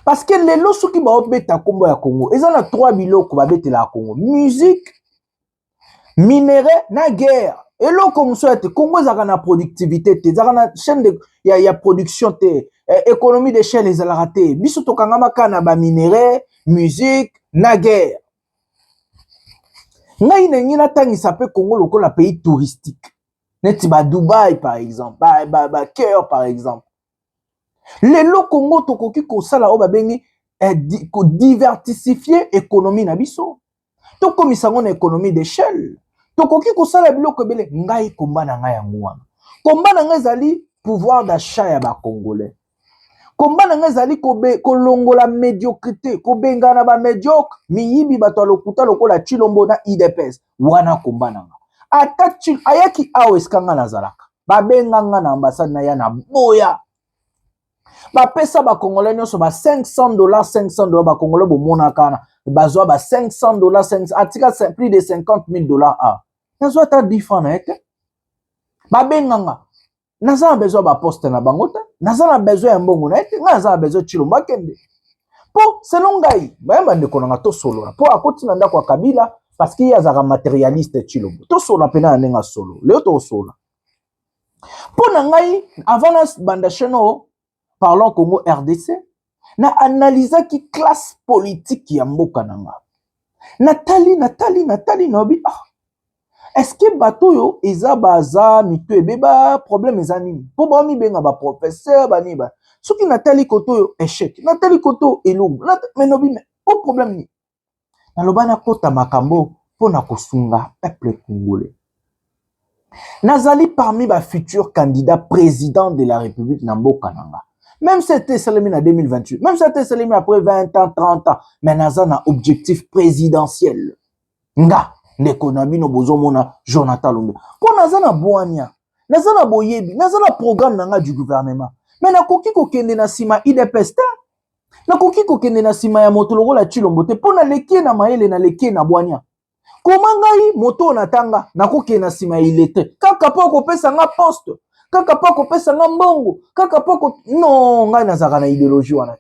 parce que lelo soki ba obeta kombo ya Congo eza na 3 biloko ba betela ya Congo musique minerai na guerre eloko muso te Congo ezaka na productivité te ezaka na chaîne de ya production te économie d'échelle ezalaka te biso tokangama ka na ba minerai musique na guerre ngai nengi natangisa pe Congo lokola pays touristique neti ba Dubaï par exemple ba Caire par exemple lelo Congo tokoki kosala o babengi ko diversifier économie na biso tokomisa ngo na économie d'échelle tokoki kosala biloko ebele ngai komba na ngai yango wana komba na ngai ezali pouvoir d'achat ya ba congolais komba na ngai ezali kolongola médiocrité kobenga na ba médiocre miyibi bato lokuta lokola Tshilombo na IDPS wana komba na ngai ata ayaki awo eskanga nazalaka babenga nga na ambassade na ya na boya bapesa ba congolais nyonso ba $500 ba congolais bomona kana bazwa ba $500 atika plus de $50,000 nazwa ta 10 francs na ete babenganga naza na besoin ba poste na bango te naza na besoin ya mbongo na ete nga naza na besoin Tshilombo akende po selon ngai bayamba ndeko nanga tosolola po akoti na ndako ya Kabila parce qu'il y a matérialiste Tshilombo tosolola pena na ndenge solo leo tosolola po na ngai avant na banda cheno parlons Congo RDC na analysa ki classe politique ya mboka nanga Nathalie nobi est-ce que bato yo eza baza mitu ebeba problème eza nini po ba mi benga ba professeur bani ba soki Nathalie koto yo échec Nathalie koto elungu mais nobi mais au problème ni naloba na kota makambo pona kosunga peuple congolais nazali parmi ba futurs candidats président de la République na mboka nanga. Même si c'était Salemi en 2028, même si c'était Salemi après 20 ans, 30 ans, mais naza na objectif présidentiel. Nga, ndeko na bino bozomona Jonathan Lumbe po nazana boania nazana boyebi nazana programme nanga du gouvernement mais nakoki kokende na sima IDPS te nakoki kokende na sima ya moto lokola Tshilombo te po na lekie na mayele na lekie na boania koma ngai moto natanga nakoki na sima ilete kaka po kopesa nga poste kaka po kopesa nga mbongo kaka po non ngai nazaka na idéologie wana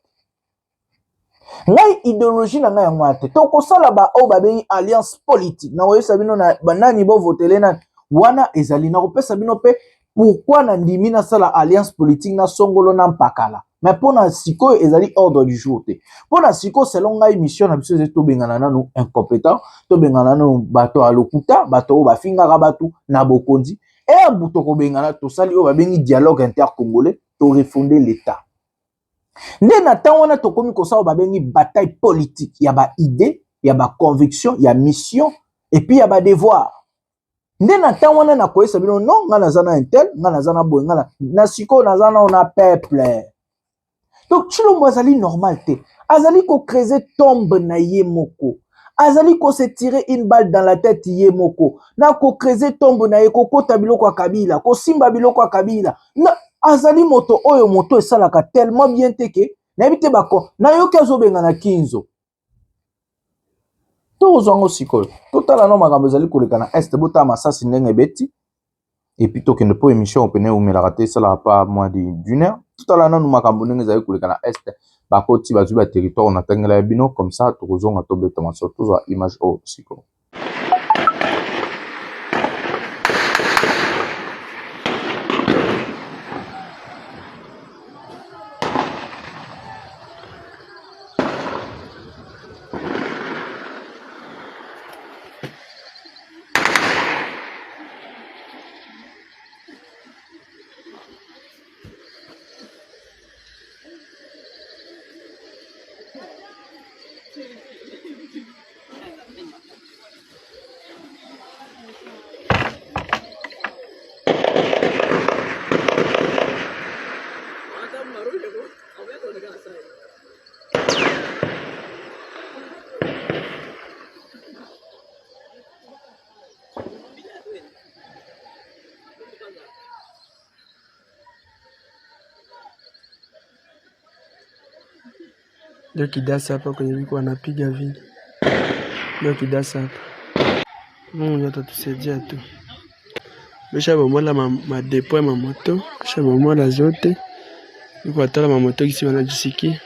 ngai idéologie na ngai yango te to kosala ba o babengi alliance politique na oyesa bino na banani bo voter na wana ezali na kopesa bino pe pourquoi na ndimi na sala alliance politique na songolo na mpakala mais pona siko ezali ordre du jour te pona siko selon ngai mission na biso to bengana nanu incompétent to bengana nanu bato alokuta bato o bafinga bato na bokonzi et buto ko bengana to sali o babengi dialogue intercongolais to refonder l'état. Nde na tan wana to komi ko sa babengi bataille politique ya ba idée ya ba conviction ya mission et puis ya ba devoir. Nde na tan wana na koyesa bino non nga nazana intel nga nazana boy nga na siko nazana on peuple. Donc Tshilombo azali normal te azali ko creuser tombe na ye moko azali ko se tirer une balle dans la tête ye moko na ko creuser tombe na ye ko kota biloko ya Kabila ko simba biloko ya Kabila na azali moto oyo moto esalaka tellement bien te ke na ebite bako na yoki azobenga na kinzo to ozango sikoyo totala no makambo ezali koleka na est bota masasi ndenge beti et puis tokende po émission opene umelaka te esalaka pa moins d'une heure totala nanu makambo ndenge ezali koleka na est bakoti bazwi ba territoire na tangela ya bino comme ça tokozonga tobeta maso tozwa image o sikoyo. Ndio kidasa hapa kwenye wiko wanapiga vingi. Ndio kidasa hapa. Mungu atatusaidia tu. Mesha bomola madepo ya mamoto, mesha bomola zote. Niko atala mamoto kisi wanajisikia.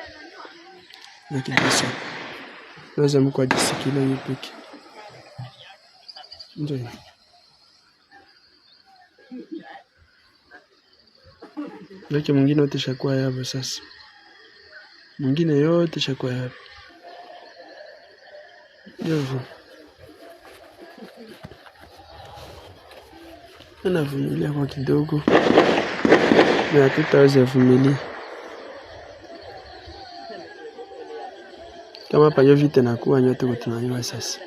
Ndio kidasa. Naweza mko ajisikia hiyo peke. Ndio. Ndio mwingine wote shakuwa hapo sasa. Mwingine yote shakuwa hapo. Ndio. Anavumilia kwa kidogo. Na tutaweza vumilia. Kama pa hiyo vita nakuwa nyote kutunaiwa sasa.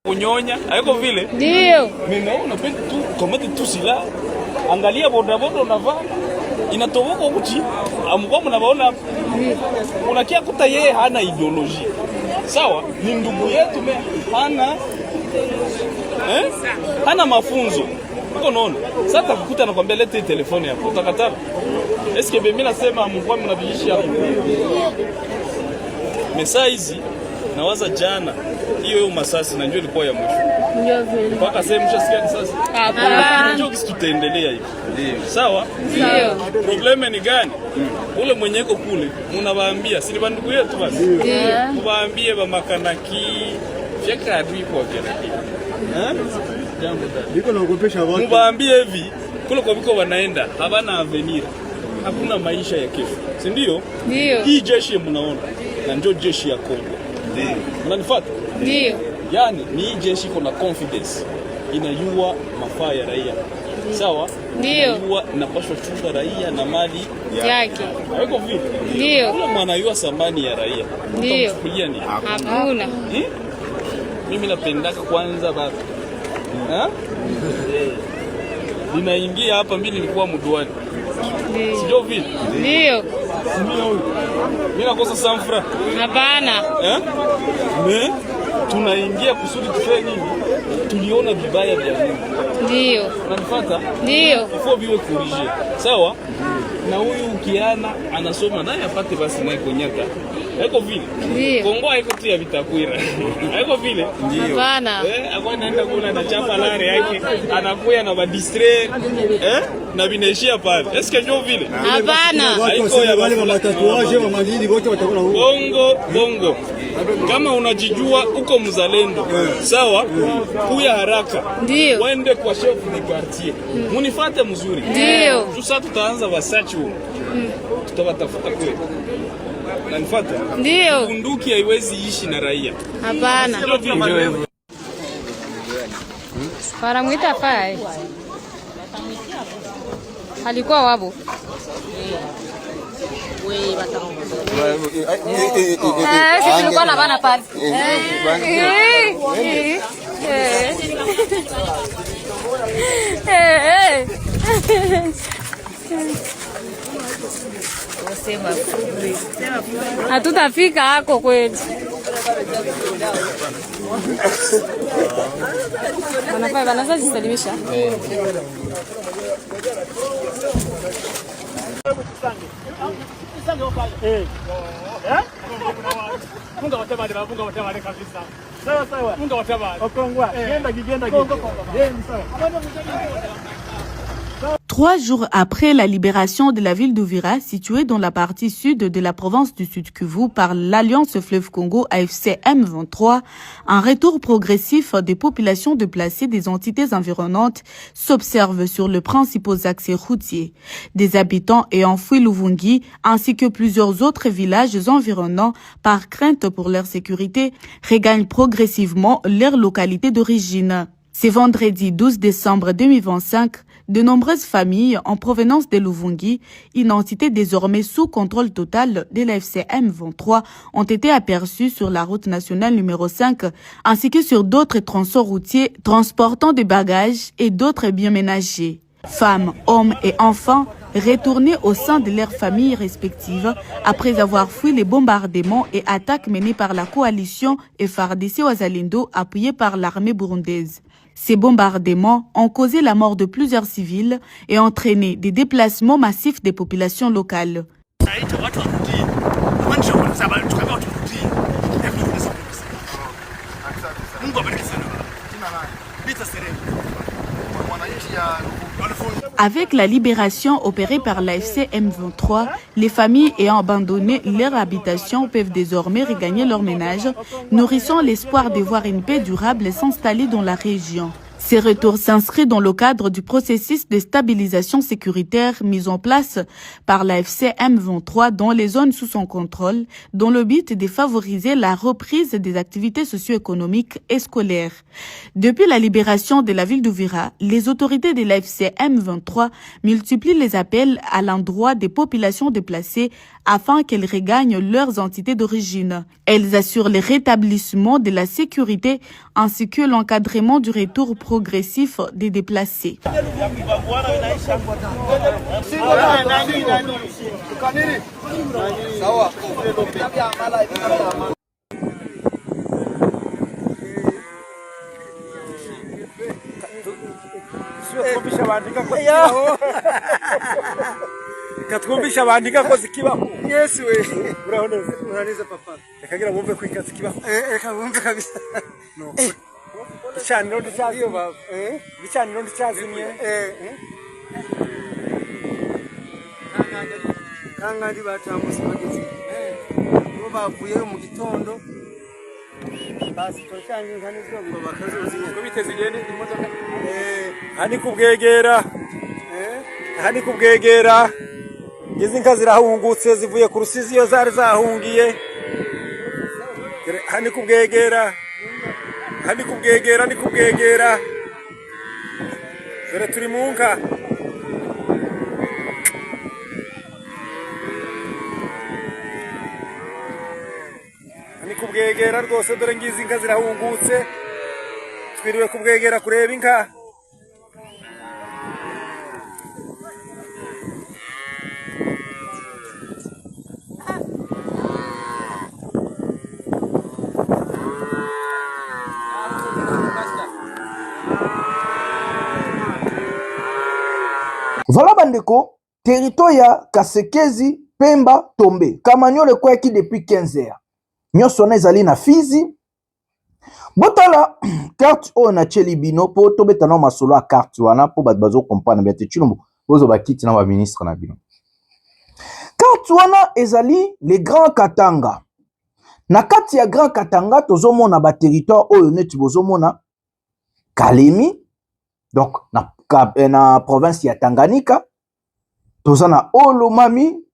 Kunyonya haiko vile ndio ninaona pende tu komete tu sila angalia boda boda unavaa inatoboka uchi amko mnabaona unakia kuta yeye hana ideology sawa ni ndugu yetu me hana mafunzo uko naona sasa kukuta nakwambia lete telefoni yako utakatala eske mimi nasema mko mnabiishi hapo mesa hizi nawaza jana hiyo masasi na njoo ilikuwa ya mwisho Mpaka sehemu mshasikia sasa. Hapana. Njoo kisi tutaendelea hivi. Sawa? Ndio. Probleme ni gani? Ule mwenyeko kule unawaambia si bandugu yetu basi. Uwaambie ba makanaki cheka adui kwa kenaki. Jambo dada. Biko naogopesha watu. Muwaambie hivi kule kwa biko wanaenda habana avenir. Hakuna maisha ya kesho. Si ndio? Ndio. Hii jeshi mnaona na ndio jeshi ya Kongo. Ndio. Mnanifuata? Ndio. Yani ni hii jeshi iko na confidence. Inajua mafaa ya raia. Sawa? Ndio. Inajua inapaswa chunga raia na mali yake. Haiko vile. Ndio. Ule mwana yua samani ya raia. Ndio. Utamchukulia ni hakuna. Mimi napendaka kwanza baba. Ninaingia hapa mimi nilikuwa mduani. Sio vile? Ndio. Mimi nakosa sanfra. Hapana. Me tunaingia kusudi tufanye nini? Tuliona vibaya vya Mungu. Ndio. Unanifuata? Ndio. Ifo biwe corriger. Sawa? Na huyu ukiana anasoma naye apate basi naye konyaka. Haiko vile. Ndio. Kongo haiko tu ya vitakwira. Haiko vile. Ndio. Hapana. Akwa naenda kula na chapa lare yake anakuya na ba distraire na binaishia pale. Eske ndio vile? Hapana. Haiko ya wale wa tatuaje wa madini wote watakuwa huko. Bongo. Kama unajijua uko mzalendo. Sawa? Kuya haraka. Ndio. Wende kwa chef de quartier. Munifuate mzuri. Ndio. Sasa tutaanza wasachi huko. Tutawatafuta kweli. Unanifuata? Ndio. Bunduki haiwezi ishi na raia. Hapana. Paramwita fae. Alikuwa wabo. Sisi tulikuwa na bana pale. Hatutafika hako kweli. Wanafaa wanaanza kujisalimisha. Mungu watabari kabisa. Sawa sawa. Mungu watabari. Okongwa. Genda. 3 jours après la libération de la ville d'Uvira, située dans la partie sud de la province du Sud-Kivu par l'Alliance Fleuve Congo AFC M23, un retour progressif des populations déplacées des entités environnantes s'observe sur les principaux axes routiers. Des habitants ayant fui Luvungi ainsi que plusieurs autres villages environnants par crainte pour leur sécurité regagnent progressivement leur localité d'origine. C'est vendredi 12 décembre 2025, de nombreuses familles en provenance de Luvungi, une entité désormais sous contrôle total de la FCM 23, ont été aperçues sur la route nationale numéro 5, ainsi que sur d'autres tronçons routiers transportant des bagages et d'autres biens ménagers. Femmes, hommes et enfants retournés au sein de leurs familles respectives après avoir fui les bombardements et attaques menées par la coalition FARDC Wazalendo appuyée par l'armée burundaise. Ces bombardements ont causé la mort de plusieurs civils et entraîné des déplacements massifs des populations locales. Avec la libération opérée par l'AFC M23, les familles ayant abandonné leur habitation peuvent désormais regagner leur ménage, nourrissant l'espoir de voir une paix durable s'installer dans la région. Ces retours s'inscrivent dans le cadre du processus de stabilisation sécuritaire mis en place par la FCM 23 dans les zones sous son contrôle, dans le but de favoriser la reprise des activités socio-économiques et scolaires. Depuis la libération de la ville d'Uvira, les autorités de la FCM 23 multiplient les appels à l'endroit des populations déplacées afin qu'elles regagnent leurs entités d'origine. Elles assurent le rétablissement de la sécurité ainsi que l'encadrement du retour progressif des déplacés. Katwumbisha bandika ko zikibaho. Yes we. Urahoneza papa. Rekagira wumve ko ikazi kibaho. Reka wumve kabisa. No. Gicaniro ndicyazimye. Gicaniro ndicyazimye. Kangandi bacamuse bageze. Bo bavuye mu gitondo. Basi tocanye nkane zo ngo bakazozimye. Ko biteze igende imodoka. Hani kubwegera. Hani kubwegera. Ngize inka zirahungutse zivuye ku Rusizi iyo zari zahungiye. Hani kubwegera. Hani kubwegera ni kubwegera. Dore turi mu nka. Hani kubwegera rwose dore ngize inka zirahungutse. Twiriwe kubwegera kureba inka. Voilà bandeko, territoire ya Kasekezi, Pemba, Tombe. Kamanyole kwa ki depuis 15 heures. Nyoso na ezali na Fizi. Botala carte o na Chelibino po tobeta na masolo a carte wana po bat bazo comprendre bete chilombo bozo bakiti na ba ministre na bino. Carte wana ezali le Grand Katanga. Na kati ya Grand Katanga tozomona ba territoire oyo neti bozomona Kalemi, donc na province ya Tanganyika, tozana Olomami,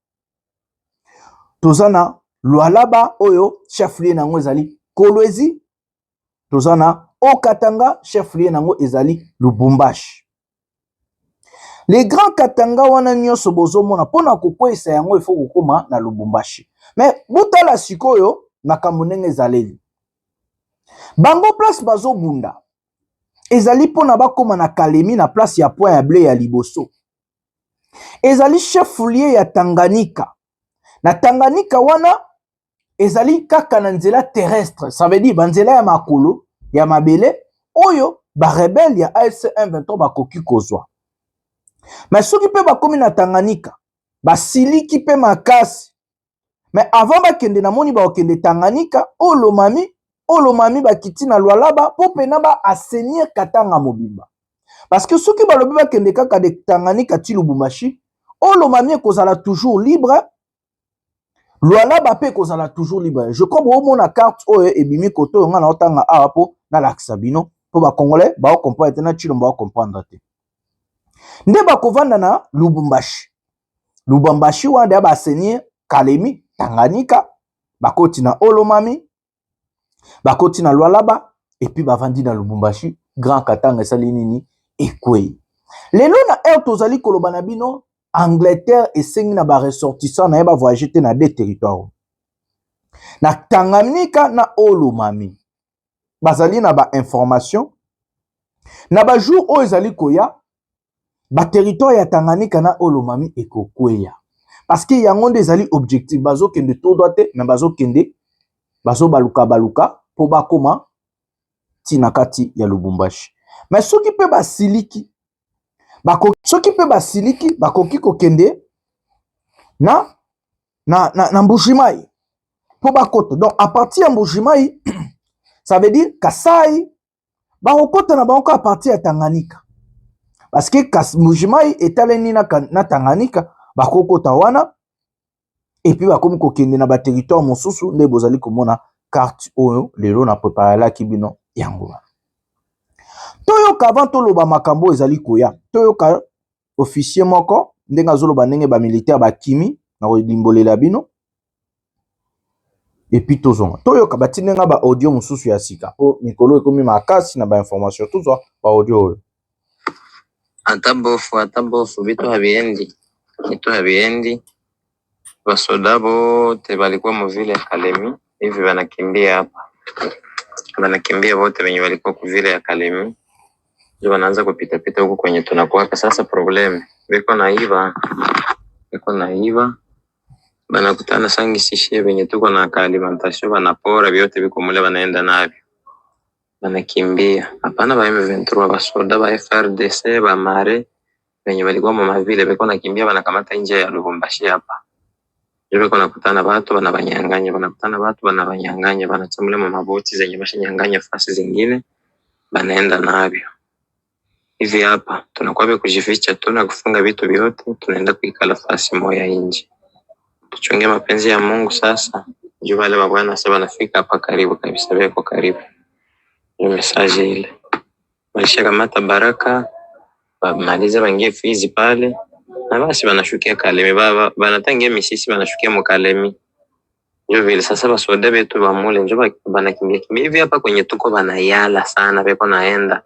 tozana Lualaba oyo chef-lieu nango ezali Kolwezi, tozana Okatanga chef-lieu nango ezali Lubumbashi. Les Grands Katanga wana nyonso bozomona pona kokwesa yango ifo kokoma na Lubumbashi. Mais butala sikoyo makambo ndenge ezaleli. Bango place bazobunda ezali pona bakoma na Kalemi na place ya point ya blé ya liboso. Ezali chef-lieu ya Tanganyika. Na Tanganyika wana ezali kaka na nzela terrestre, ça veut dire banzela ya makolo ya mabele oyo ba rebelle ya AFC M23 bakoki kozwa. Mais soki pe bakomi na Tanganyika basiliki pe makasi. Mais avant bakende na moni bakende Tanganyika Olomami bakiti na Lualaba po pena ba assainir Katanga mobimba. Parce que soki balobi bakende kaka de Tanganyika ti Lubumbashi, Olomami ekozala toujours libre, Lualaba pe ekozala toujours libre. Je crois que mon carte oyo ebimi koto nga na otanga awa po na lakisa bino po ba Congolais ba comprendre na Chilombo ba comprendre te. Nde bakovanda na Lubumbashi. Lubumbashi wanda ba assainir Kalemi, Tanganyika, bakoti na Olomami, bakoti na Lualaba, et puis bavandi na Lubumbashi, Grand Katanga esali nini ekwei. Lelo na air tozali koloba na bino, Angleterre esengi na ba ressortissant na ba voyager te na deux territoires. Na Tanganyika na Olomami. Bazali na ba information. Na ba jour o ezali koya, ba territoire ya Tanganyika na Olomami ekokweya. Parce que yango nde ezali objectif bazo kende to droite mais bazo kende bazo baluka po bakoma tina kati ya Lubumbashi. Mais soki pe basiliki bakoki kokende na Mbujimayi po bakota. Donc à partir ya Mbujimayi ça veut dire Kasai bakota na banko à partir ya Tanganyika. Parce que Mbujimayi etaleni na Tanganyika bakokota wana et puis bakomi kokende na ba territoire mosusu nde bozali komona carte oyo lelo na préparer la kibino yango. Toyoka avant toloba makambo ezali koya. Toyoka officier moko ndenga zoloba ndenge ba militaire ba kimi na kodimbolela bino. Et puis tozonga. Toyoka batinenga ba audio mosusu ya sika. Po mikolo ekomi makasi na ba information tozwa ba audio oyo. Atabofu vitu haviendi. Basoda bote walikuwa mvile ya Kalemi hivi wanakimbia hapa. Wanakimbia wote wenye walikuwa kuvile ya Kalemi. Ndio wanaanza kupita huko kwenye tunakuwa sasa problem. Beko naiva. Banakutana sangi sishie wenye tuko na alimentation banapora vyote viko mule wanaenda navyo. Wanakimbia. Hapana ba M23 basoda ba FRDC ba mare wenye walikuwa mama vile beko nakimbia wanakamata nje ya Lubumbashi hapa. Ndio nakutana watu wanabanyanganya, wanachamule maboti zenye bashanyanganya fasi zingine. banaenda navyo. Hivi hapa tunakuwa kujificha tu na kufunga vitu vyote, tunaenda kuikala fasi moja nje. Tuchunge mapenzi ya Mungu sasa. Juu wale wa Bwana sasa wanafika hapa karibu kabisa, weko karibu. Ni message ile. Maisha kamata baraka, bamaliza bangie Fizi pale. Na basi banashukia Kalemi, banatangia Misisi banashukia Mukalemi. Ndio vile sasa basoda betu bamule njo banakimbia kimbia. Hivi hapa kwenye tuko banayala sana, beko naenda.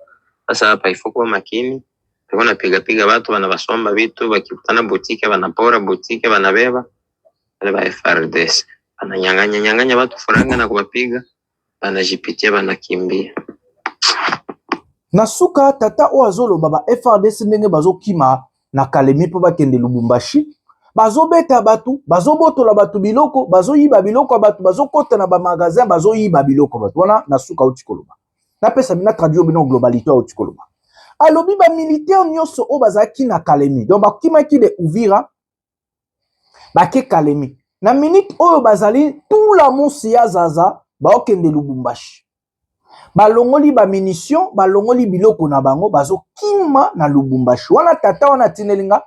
Sasa hapa ifuko makini. Beko napiga watu banabasomba vitu, bakikutana butike banapora butike banabeba. Wale ba FRDC bananyanganya watu furanga na kuwapiga, banajipitia banakimbia. Nasuka tata oazolo baba FRDC ndenge bazokima na Kalemi po bakende Lubumbashi, bazobeta batu, bazobotola batu biloko, bazoyiba biloko batu, bazokota na ba magasin, bazoyiba biloko batu. Wana nasuka utikoloba. Na pesa bina traduire bino globalité utikoloba. Alobi ba militaire nyonso o bazaki na Kalemi. Donc bakima ki de Uvira bake Kalemi. Na minute oyo bazali tout la monsi ya zaza baokende Lubumbashi. Balongoli ba munition, balongoli biloko na bango, bazokima na Lubumbashi. Wana tata wana tinelinga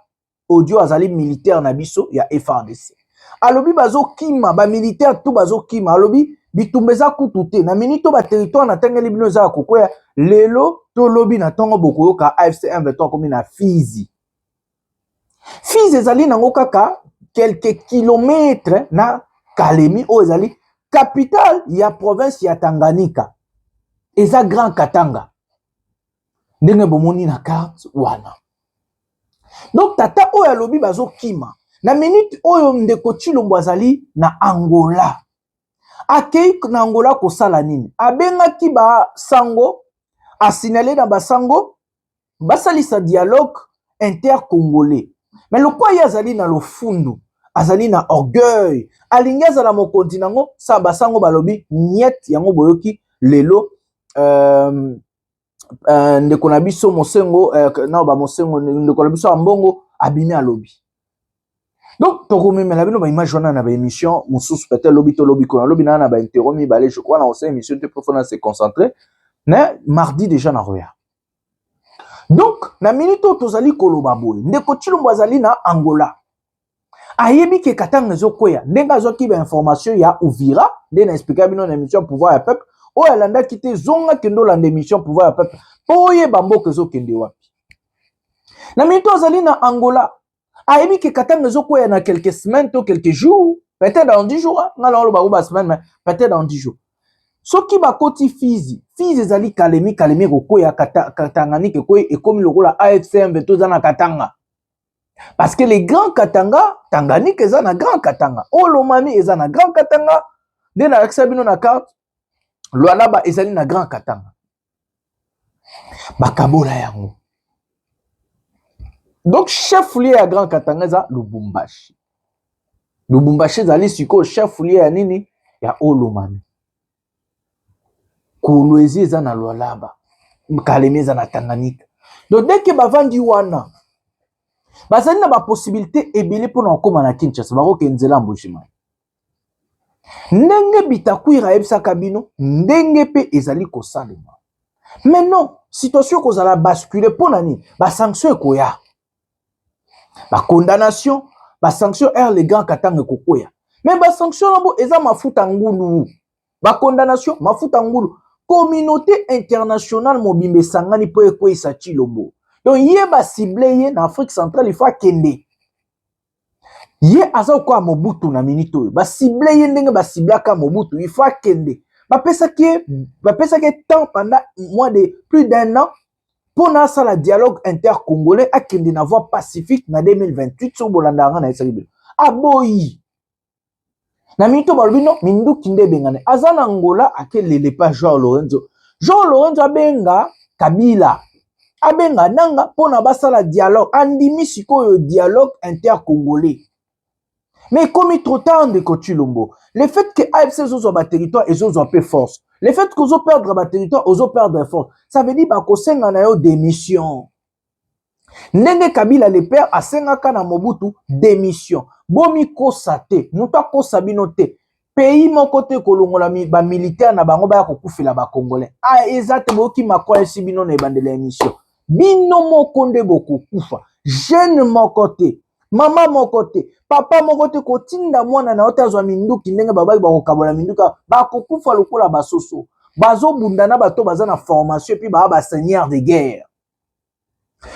audio azali militaire na biso ya FRDC. Alobi bazokima, ba militaire tout bazokima, alobi bitumbeza kutute. Na minute ba territoire na tengeli bino za kokoya, lelo to lobi na tongo bokoyoka AFC M23 komi na Fizi. Fizi ezali nango kaka quelques kilomètres na Kalemi o ezali capitale ya province ya Tanganyika. Eza Grand Katanga. Ndenge bomoni na carte wana. Donc tata oyo alobi bazokima. Na minute oyo ndeko Chilombo azali na Angola. Akei na Angola kosala nini? Abengaki ba sango, asignalé na ba sango, basalisa dialogue inter-congolais. Mais le quoi azali na lofundu, azali na orgueil, alingi azala mokonzi nango, sa basango balobi niet yango boyoki lelo ndeko na biso mosengo na ba mosengo ndeko na biso ambongo abimi alobi. Donc tokomemela bino ba image wana na ba émission mususu peut-être lobi to lobi ko lobi na ba interromi balé je crois na aussi émission de profondeur se concentrer mais mardi déjà na roya. Donc na minute tozali koloba boy ndeko Chilombo azali na Angola. Ayebi ke Katanga ezokwea ndenga azoki ba information ya Uvira nde na expliquer bino na émission pouvoir ya peuple o yalanda kite zonga kendo la émission pouvoir ya peuple oye bamboka ezokende wapi. Na minute azali na Angola ayebi ke Katanga ezokwea na quelques semaines to quelques jours, peut-être dans 10 jours, ngala lo ba semaine mais peut-être dans 10 jours. Soki bakoti Fizi, Fizi ezali Kalemi kokwea Katanganyika koye ekomi lokola AFC M23 za na Katanga. Parce que les grands Katanga, Tanganyika eza na Grand Katanga, Olomami eza na Grand Katanga, de na aksa bino na carte, Lualaba ezali na Grand Katanga. Bakabola yango. Donc chef-lieu ya Grand Katanga eza Lubumbashi. Lubumbashi ezali siko chef-lieu ya nini? Ya Olomami. Kolwezi eza na Lualaba. Kalemi eza na Tanganyika. Donc dès que bavandi wana bazali na ba possibilité ebele pona okoma na Kinshasa bako kenzela mbushima. Ndenge bitakwira ebisaka bino, ndenge pe ezali kosalema. Mais non, situation kozala basculer pona ni, ba sanction ekoya. Ba condamnation, ba sanction les grands Katanga kokoya. Mais ba sanction labo eza mafuta ngulu. Ba condamnation mafuta ngulu. Communauté internationale mobimbe sangani po ekoisa Chilombo. Donc yé ba ciblé yé na Afrique centrale il faut kende. Yé aza kwa Mobutu na minito. Ba ciblé yé ndenge ba ciblaka Mobutu il faut kende. Ba pesa ke temps pendant moins de plus d'1 an pour na sala dialogue inter-congolais a kende na voie pacifique na 2028 sur Bolandanga na Esalibe. Aboyi. Na minito balbino mindu kinde bengane. Azana Angola akelele pa João Lorenzo. João Lorenzo abenga Kabila. Abenga nanga pona basala dialogue andimi sikoyo dialogue inter-congolais. Mais comme il trop tard de Chilombo, le fait que AFC zozo ba territoire et zozo peu force, le fait que zo perdre ba territoire ozo perdre force, ça veut dire ba ko senga na yo démission. Ndenge Kabila le père a senga kana Mobutu démission. Bomi ko sate, muta ko sabino te. pays moko te kolongola ba militaire na bango ba kokufela ba congolais. Ah exactement boki makwa esi bino na ebandela émission. Bino moko nde bokokufa. Jeune moko te, mama moko te, papa moko te kotinda mwana na otazwa minduki ndenge babaki bakokabola minduka bakokufa lokola basoso. Bazo bundana bato baza na formation puis ba seigneur de guerre.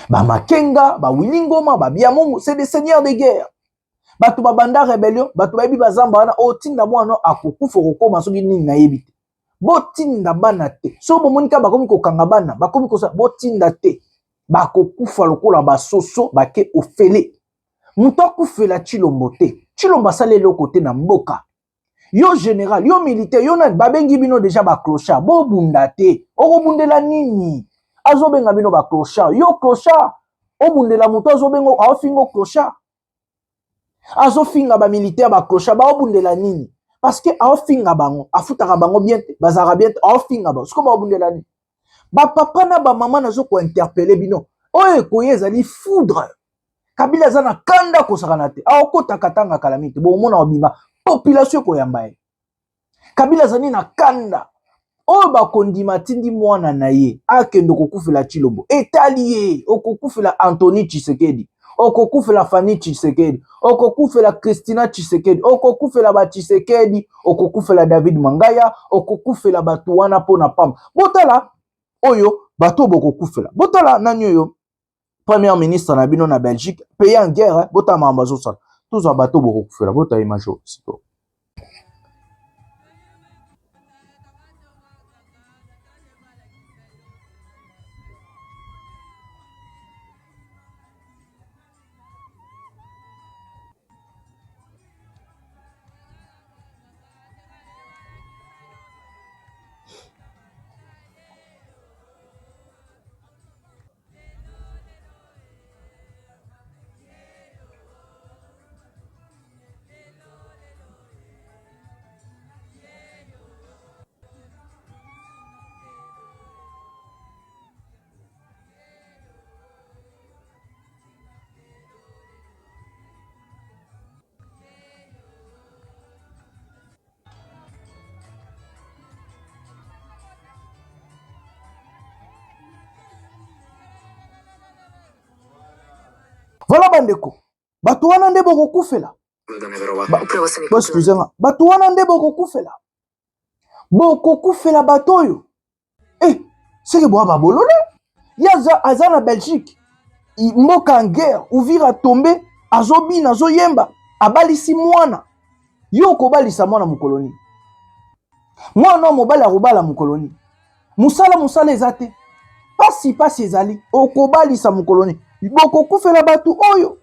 Ba Makenga, ba Wilingoma, ba Biamungu, c'est des seigneurs de guerre. Batu babanda rébellion, batu bayebi bazamba wana otinda mwana akokufa kokoma soki nini na yebi te. Botinda bana te. So bomonika bakomi kokanga bana, bakomi kosa botinda te. Bakokufa lokola basoso bake ofele. Muto akufela Chilombo te. Chilombo asali eloko te na mboka. Yo général, yo militaire, yo na babengi bino déjà ba clochard, bo bunda te. Okobundela nini? Azobenga bino ba clochard. Yo clochard, obundela muto azobengo aofingo clochard. Azofinga ba militaire ba clochard, ba obundela nini? Parce que aofinga bango, afutaka bango bien te, bazara bien te, aofinga bango. Siko ba obundela nini? Ba papa na ba maman nazo ko interpeller bino. Oye koye ezali foudre. Kabila zana kanda kosakana te. Aokota katanga kalamite. Bo mona obima population ko yambaye. Kabila zani na kanda. Oyo bakondima tindi mwana na ye akendo kokufela Chilombo. Etalié okokufela Anthony Tshisekedi. Okokufela Fanny Tshisekedi. Okokufela Christina Tshisekedi. Okokufela ba Tshisekedi. Okokufela David Mangaya. Okokufela batu wana pona pam. Botala oyo bato bokokufela. Botala nani oyo premier ministre na bino na Belgique pays en guerre bota mambazo sala. Tous a bato bokokufela. Bota image sito. Voilà bandeko. Batu wana nde bokokufela. Excusez-moi. Batu wana nde bokokufela. Bokokufela batoyo. C'est que boaba bolole. Yaza azana Belgique. Mboka en guerre, Uvira tombe, azobi nazo yemba, abalisi mwana. Yo kobalisa mwana mukoloni. Mwana mobala robala mukoloni. Musala ezate. Pasi ezali. Okobalisa mukoloni. Bokokufela batu oyo.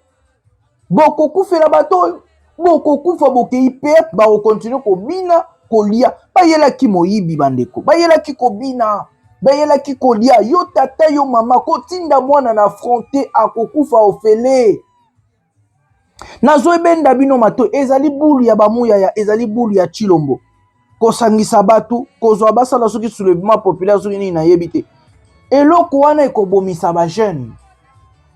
Bokokufela batu oyo. Bokokufa bokei pep ba continue kobina kolia. Bayela ki moyibi bandeko. Bayela ki kobina. Bayela ki kolia. Yo tata yo mama kotinda mwana na fronte akokufa ofele. Nazo ebenda bino mato ezali bulu ya bamuya ya ezali bulu ya Chilombo. Kosangisa batu kozwa basala soki soulèvement populaire soki nini na yebite. Eloko wana ekobomisa ba jeune.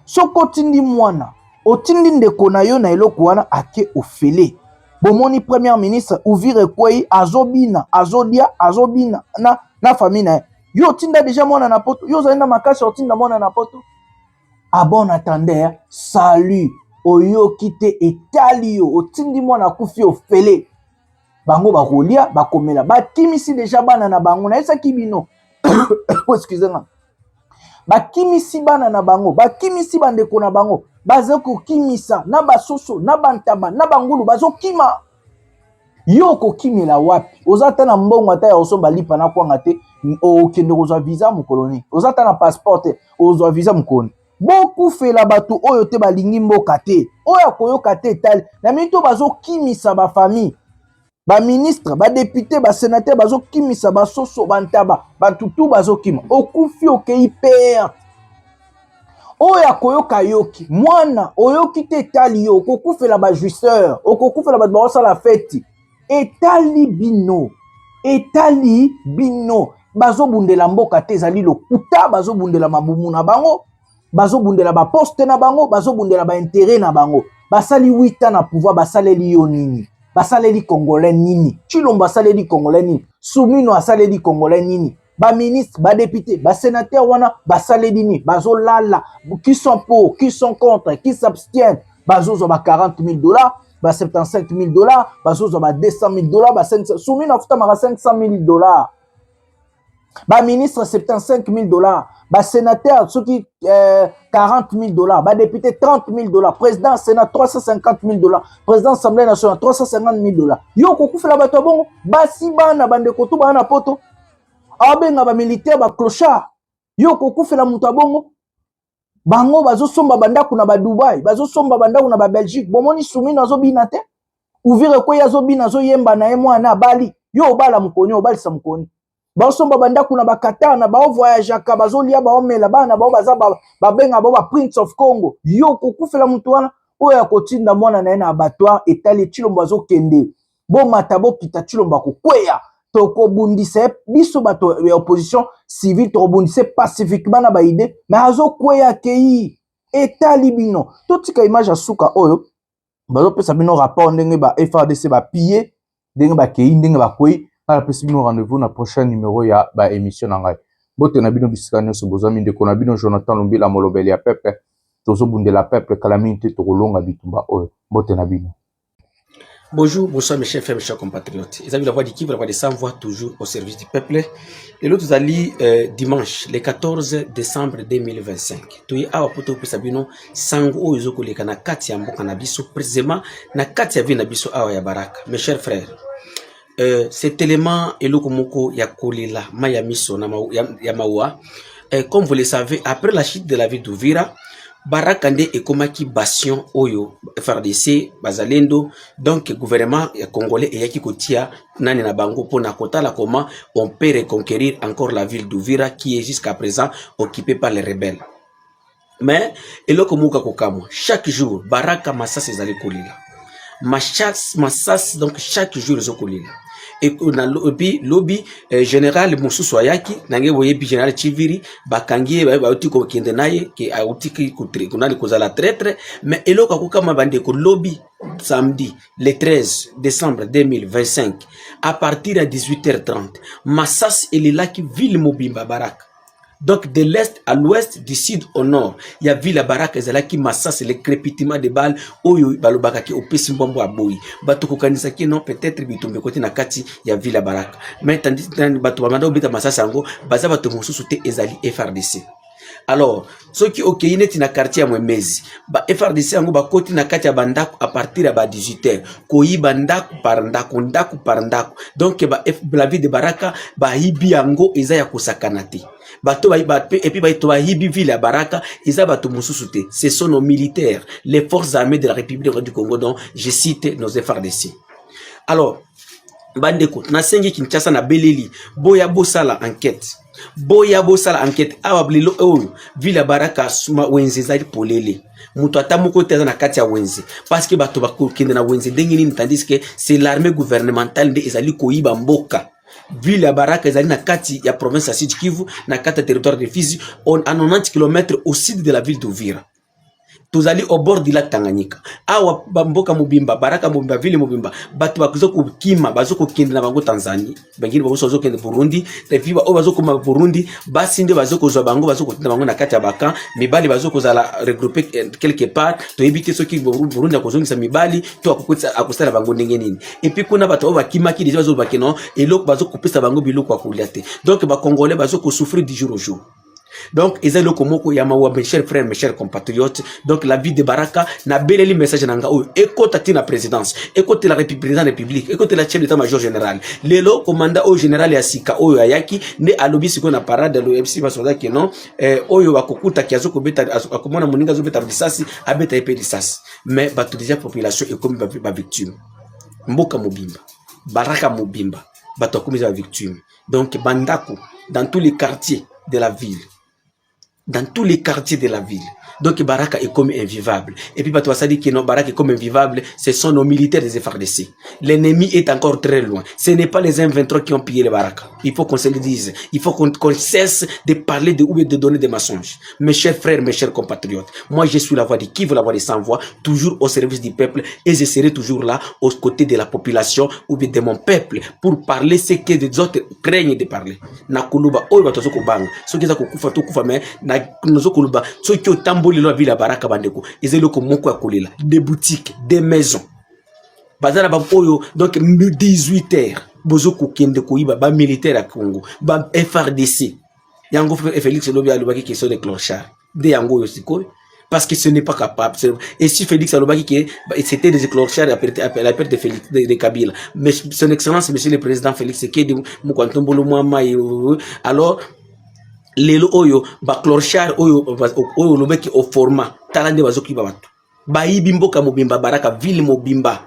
Soko tindi mwana, otindi ndeko na yo na eloko wana ake ofele. Bomoni premier ministre Uvira kwei azobina, azodia, azobina na famille na yo tinda déjà mwana na poto, yo zaenda makasi otinda mwana na poto. A bon attendeur, salut, oyo kite etali yo, otindi mwana kufi ofele. Bango bakolia, bakomela, bakimisi déjà bana na bango na esa kibino. Excusez-moi. Bakimisi bana na bango, bakimisi bandeko na bango, bazoko kimisa na basoso, na bantaba, na bangulu bazokima. Yo kokimela wapi? Ozata na mbongo ata ya osomba lipa na kwanga te, okende kozwa visa mukoloni. Ozata na passeport te, ozwa visa mukoloni. Boku fela batu oyo te balingi mboka te. Oyo koyoka te tali. Na mito bazokimisa ba famille. Ba ministre, ba député, ba sénateur bazokimisa ba soso bantaba, batutu bazokima. Okufi okei perte. Oya koyoka yoki, mwana oyoki te tali yo, okokufela ba jouisseur, okokufela ba baosa la fête. Etali bino. Etali bino. Bazobundela mboka te ezali lokuta, bazobundela mabumu na bango, bazobundela ba poste na bango, bazobundela ba intérêt na bango. Basali 8 ans na pouvoir, basaleli yo nini. basaleli congolais nini, Chilombo asaleli congolais nini, Soumino asaleli congolais nini, ba ministre, ba député, ba sénateur wana basaleli nini, bazolala, qui sont pour, qui sont contre, qui s'abstiennent, bazozo ba 40 000 $, ba 75 000 $, bazozo ba 200 000 $, ba 500, Soumino afuta maka 500 000 $. Ba ministre 75 000 $, ba sénateur ceux qui 40 000 $, ba député 30 000 $, président sénat 350 000 $, président assemblée nationale 350 000 $. Yo kokufela bato bongo basi bana bande kotu bana poto abenga ba militaire ba clochard. Yo kokufela mutu bongo bango bazosomba bandako na ba Dubai, bazosomba bandako na ba Belgique. Bomoni Soumino azobina te, Uvira ko yazobina zo yemba na mwana bali. Yo bala mukoni obali sa mukoni. Bazosomba bandako na ba Qatar na ba voyage ka bazolia ba omela bana ba baza ba benga ba Prince of Congo. Yo kokufela mutu wana oyo akotinda mwana na na abattoir etali Chilombo azokende. Bo matabo kita Chilombo kokweya. Toko bundise biso bato ya opposition civile to bundise pacifiquement na ba idée mais azo kweya kei etali bino totika image asuka oyo bazo pesa bino rapport ndenge ba FRDC ba piller ndenge ba kei ndenge ba kwei ala pesa bino rendez-vous na prochain numéro ya ba émission na ngai bote na bino bisikano so bozami ndeko na bino Jonathan Lumbila molobeli ya peuple tozo bundela peuple kala minute to kolonga bitumba oyo bote na bino. Bonjour, bonsoir mes chers frères, mes chers compatriotes. Ils avaient la voix du Kivu, la voix des sans-voix, toujours au service du peuple. Et l'autre, vous allez dimanche, le 14 décembre 2025. Tout y a poto pesabino sango izoko le kana kati ya mboka na biso précisément na kati ya vina biso awa ya baraka. Mes chers frères, cet élément eloko moko ya kolela mayamiso na ya mawa. Comme vous le savez, après la chute de la ville d'Uvira, Barakande ekomaki bastion oyo FRDC bazalendo donc gouvernement ya congolais eyaki kotia nani na bango pona kotala comment on peut reconquérir encore la ville d'Uvira qui est jusqu'à présent occupée par les rebelles. Mais eloko muka kokamo chaque jour baraka masasi ezali kolila. Masasi donc chaque jour ezokolila. Et na lobby général Mususu Ayaki nange boye bi général Chiviri bakangie ba uti ko kende naye ke auti ko tribunal ko za la traître mais eloko ko kama bande ko lobby samedi le 13 décembre 2025 à partir de 18h30 Massas Elilaki ville Mobimba Barak. Donc de l'est à l'ouest, du sud au nord, il y a ville à Baraka ezalaki Massas le crépitement de balles oyo balobaka ki opesi mbombo aboyi. Bato kokanisa ki non peut-être bitumbe côté na kati ya ville à Baraka. Mais tandis bato bamanda obita Massas yango baza bato mosusu te ezali FRDC. Alors, ceux qui ont été na quartier à Mwemezi, ba FRDC yango ba koti na kati ya bandako à partir de 18h. Koyi bandako par ndako. Donc la ville de Baraka ba hibi yango eza ya kosakana te. Bato ba et puis ba to hibi ville à Baraka eza bato mususu te. Ce sont nos militaires, les forces armées de la République du Congo dont je cite nos FRDC. Alors, bandeko na sengi Kinshasa na Beleli, boya bosala enquête. Boya bosala enquête awa blilo oyo ville Baraka suma wenze zali polele muto atamuko teza na kati ya wenze parce que bato bakokende na wenze ndengini tandis que c'est l'armée gouvernementale de ezali koyiba mboka. Ville Baraka ezali na kati ya province ya Sud Kivu na kati ya territoire de Fizi à 90 km au sud de la ville d'Uvira. Tuzali au bord du lac Tanganyika. Awa mboka Mobimba, Baraka Mobimba, ville Mobimba, batu bakuzoko kima, bazoko kende na bango Tanzanie, bangini bazo kende Burundi, tefi ba bazoko ma Burundi, basinde bazoko zo bango bazoko kende bango na kati ya baka, mibali bazoko zala regrouper quelque part, to éviter ceux qui Burundi akozongisa mibali, to akokutsa akusala bango ndenge nini. Et puis kuna batu ba kimaki déjà bazo bakeno, eloko bazoko pesa bango biloko akulia te. Donc ba Congolais bazoko souffrir du jour au jour. Donc, ezali komoko ya mawa mes chers frères, mes chers compatriotes. Donc, la vie de Baraka na beleli message nanga ou écoute la présidence, écoute la président de la République, écoute la chef d'état-major général. Lelo commandant au général ya sika oyo ayaki ne alobi siko na parade le MC basoda ke non oyo bakokuta kiazo ko beta akomona moninga zo beta risasi abeta epé risasi. Mais batu déjà population et comme ba victime. Mboka Mobimba, Baraka Mobimba, batu comme ba victime. Donc, bandako dans tous les quartiers de la ville. dans tous les quartiers de la ville. Donc Baraka est comme invivable. Et puis Batouassa dit que non, Baraka est comme invivable, ce sont nos militaires des FARDC. L'ennemi est encore très loin. Ce n'est pas les M23 qui ont pillé les Baraka. Il faut qu'on se le dise. Il faut qu'on cesse de parler de ou de donner des mensonges. Mes chers frères, mes chers compatriotes, moi je suis la voix de qui veut la voix des sans voix, toujours au service du peuple, et je serai toujours là aux côtés de la population ou de mon peuple pour parler ce que les autres craignent de parler. Nakuluba, oyo batozoko bang. Ce qui est kufa to kufa mais na nozokuluba, ce qui est tambo lilo villa Baraka bandeko, ezelo ko moko akolela, des boutiques, des maisons. Bazala ba oyo donc 18h, bozoko kende ko iba ba militaire à Congo, ba FARDC. Yango Félix Lobi alobaki question de clochard. De yango yosiko parce que ce n'est pas capable. Et si Félix alobaki que c'était des clochards à la perte de Félix de Kabila. Mais son excellence monsieur le président Félix Sekedi Mukwantombolo Mwama alors lelo oyo ba clochard oyo lobeki au format talande bazoki ba batu ba ibimboka mobimba Baraka ville mobimba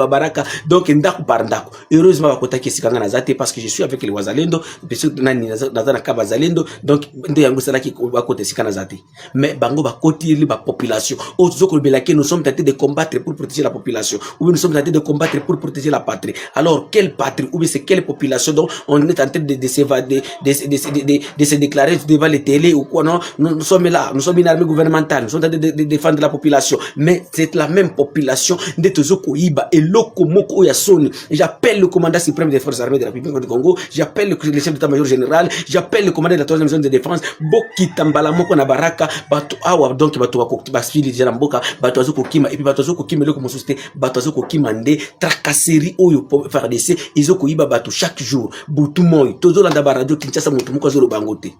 Baraka donc ndaku par ndaku heureusement bakota kisikanga na zate parce que je suis avec les wazalendo parce que nani nazana ka wazalendo donc nde yango sala ki bakota sikana zate mais bango bakoti li ba population ozoko belaki nous sommes tentés de combattre pour protéger la population ou nous sommes tentés de combattre pour protéger la patrie. Alors quelle patrie ou bien c'est quelle population dont on est en train de s'évader de se déclarer devant les télé ou quoi? Non, nous sommes là, nous sommes une armée gouvernementale, nous sommes en train de défendre la population, mais c'est la même population de Tozoko Iba et Loko Moko Yasoni. J'appelle le commandant suprême des forces armées de la République du Congo, j'appelle le chef d'état-major général, j'appelle le commandant de la 3e zone de défense, Boki Tambala Moko na Baraka, Bato Awa, donc Bato Wako, Basfili Jaramboka, Bato Azoko Kima, et puis Bato Azoko Kima, Loko Mosuste, Bato Azoko Kimande, Tracasserie Oyo FARDC, Izoko Iba Bato chaque jour, Boutumoy, Tozo Landa Baradio, Kinshasa Mutumoko Zolo Bangote.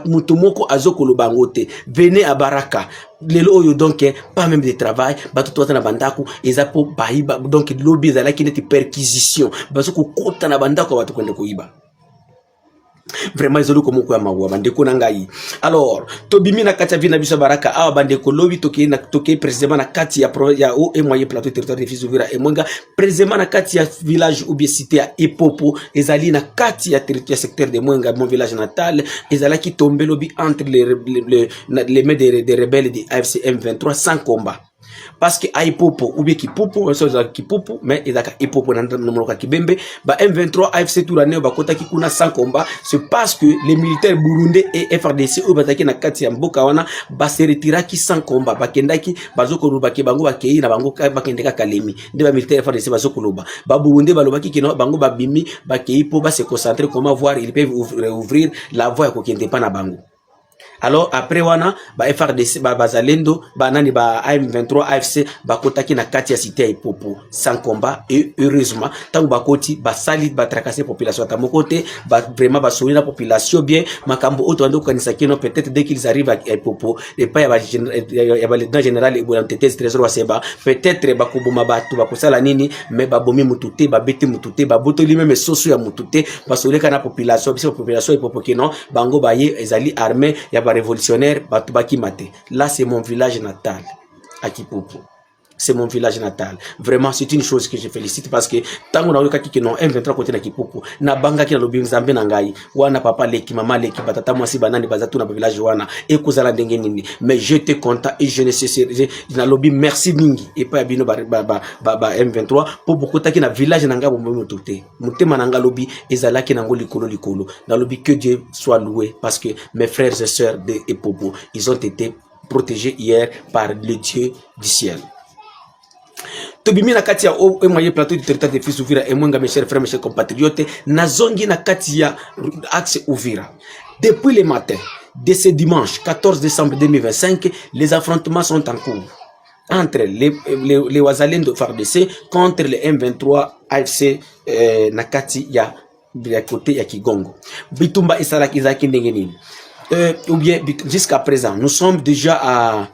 Mutumoko azoko lo bangote venez à Baraka lelo oyo donc pas même de travail bato tota na bandaku ezapo baiba donc lobby za la qui n'était perquisition bazoko kota na bandaku bato kwenda kuiba vraiment ezolo ko moko ya mawa bandeko na ngai. Alors tobimi na kati ya vina biso Baraka awa bandeko lobi toke précisément na kati ya o et moyen plateau territoire de Fizi Uvira et Mwenga précisément na kati ya village ou bien cité ya Epopo ezali na kati ya territoire secteur de Mwenga mon village natal ezala ki tombe lobi entre les mains des rebelles de AFC M23 sans combat. Parce que Aipopo ou bien Kipopo, Kipopo, mais il y a Ipopo dans le Kibembe, bah M23 AFC tout l'année, bah Kota Kikuna sans combat, c'est parce que les militaires burundais et FARDC ou bataki na kati ya mboka wana bah se retira qui sans combat, bah kendaki bazoko rubaki bango ba kei na bango ba kendeka kalemi, de ba militaires FARDC bazoko loba, bah burundais ba lobaki kino bango ba bimi ba kei po ba se concentrer comment voir ils peuvent ouvrir la voie ko kende pa na bango. Alors après wana ba FARDC ba bazalendo ba nani ba AM23 AFC ba kotaki na kati ya cité ya Ipopo sans combat et heureusement tant ba koti ba sali ba tracasser population ta mokote ba vraiment ba soutenir la population bien makambo auto ando kanisa kino peut-être dès qu'ils arrivent à Ipopo et pas ya ba lieutenant général et bolan tete trésor wa seba peut-être ba kuboma batu ba kosala nini mais ba bomi mutute ba bete mutute ba botoli même soso ya mutute ba soleka na population biso population Ipopo kino bango ba ye ezali armée ya révolutionnaire Batubaki Mate. Là c'est mon village natal à Kipopo. C'est mon village natal. Vraiment c'est une chose que je félicite parce que tant on a eu kaki non M23 côté na Kipopo na banga ki na lobi nzambe na ngai wana papa leki mama leki batata mwasi banani bazatu na village wana e kozala ndenge nini mais je te content et je ne cesserai na lobi merci mingi et pas bino ba M23 pour beaucoup taki na village na ngai bombo motote mutema na ngai lobi ezala ki na ngoli likolo na lobi que Dieu soit loué parce que mes frères et sœurs de Epopo ils ont été protégés hier par le Dieu du ciel. Tobimi na kati ya moyen plateau du territoire de Fizi Uvira et Mwenga mes chers frères, mes chers compatriotes, nazongi na kati ya axe Uvira. Depuis le matin de ce dimanche 14 décembre 2025, les affrontements sont en cours entre les Wazalendo FARDC contre les M23 AFC na kati ya côté ya Kigongo. Bitumba Isala Izaki ndenge nini? Ou bien jusqu'à présent, nous sommes déjà à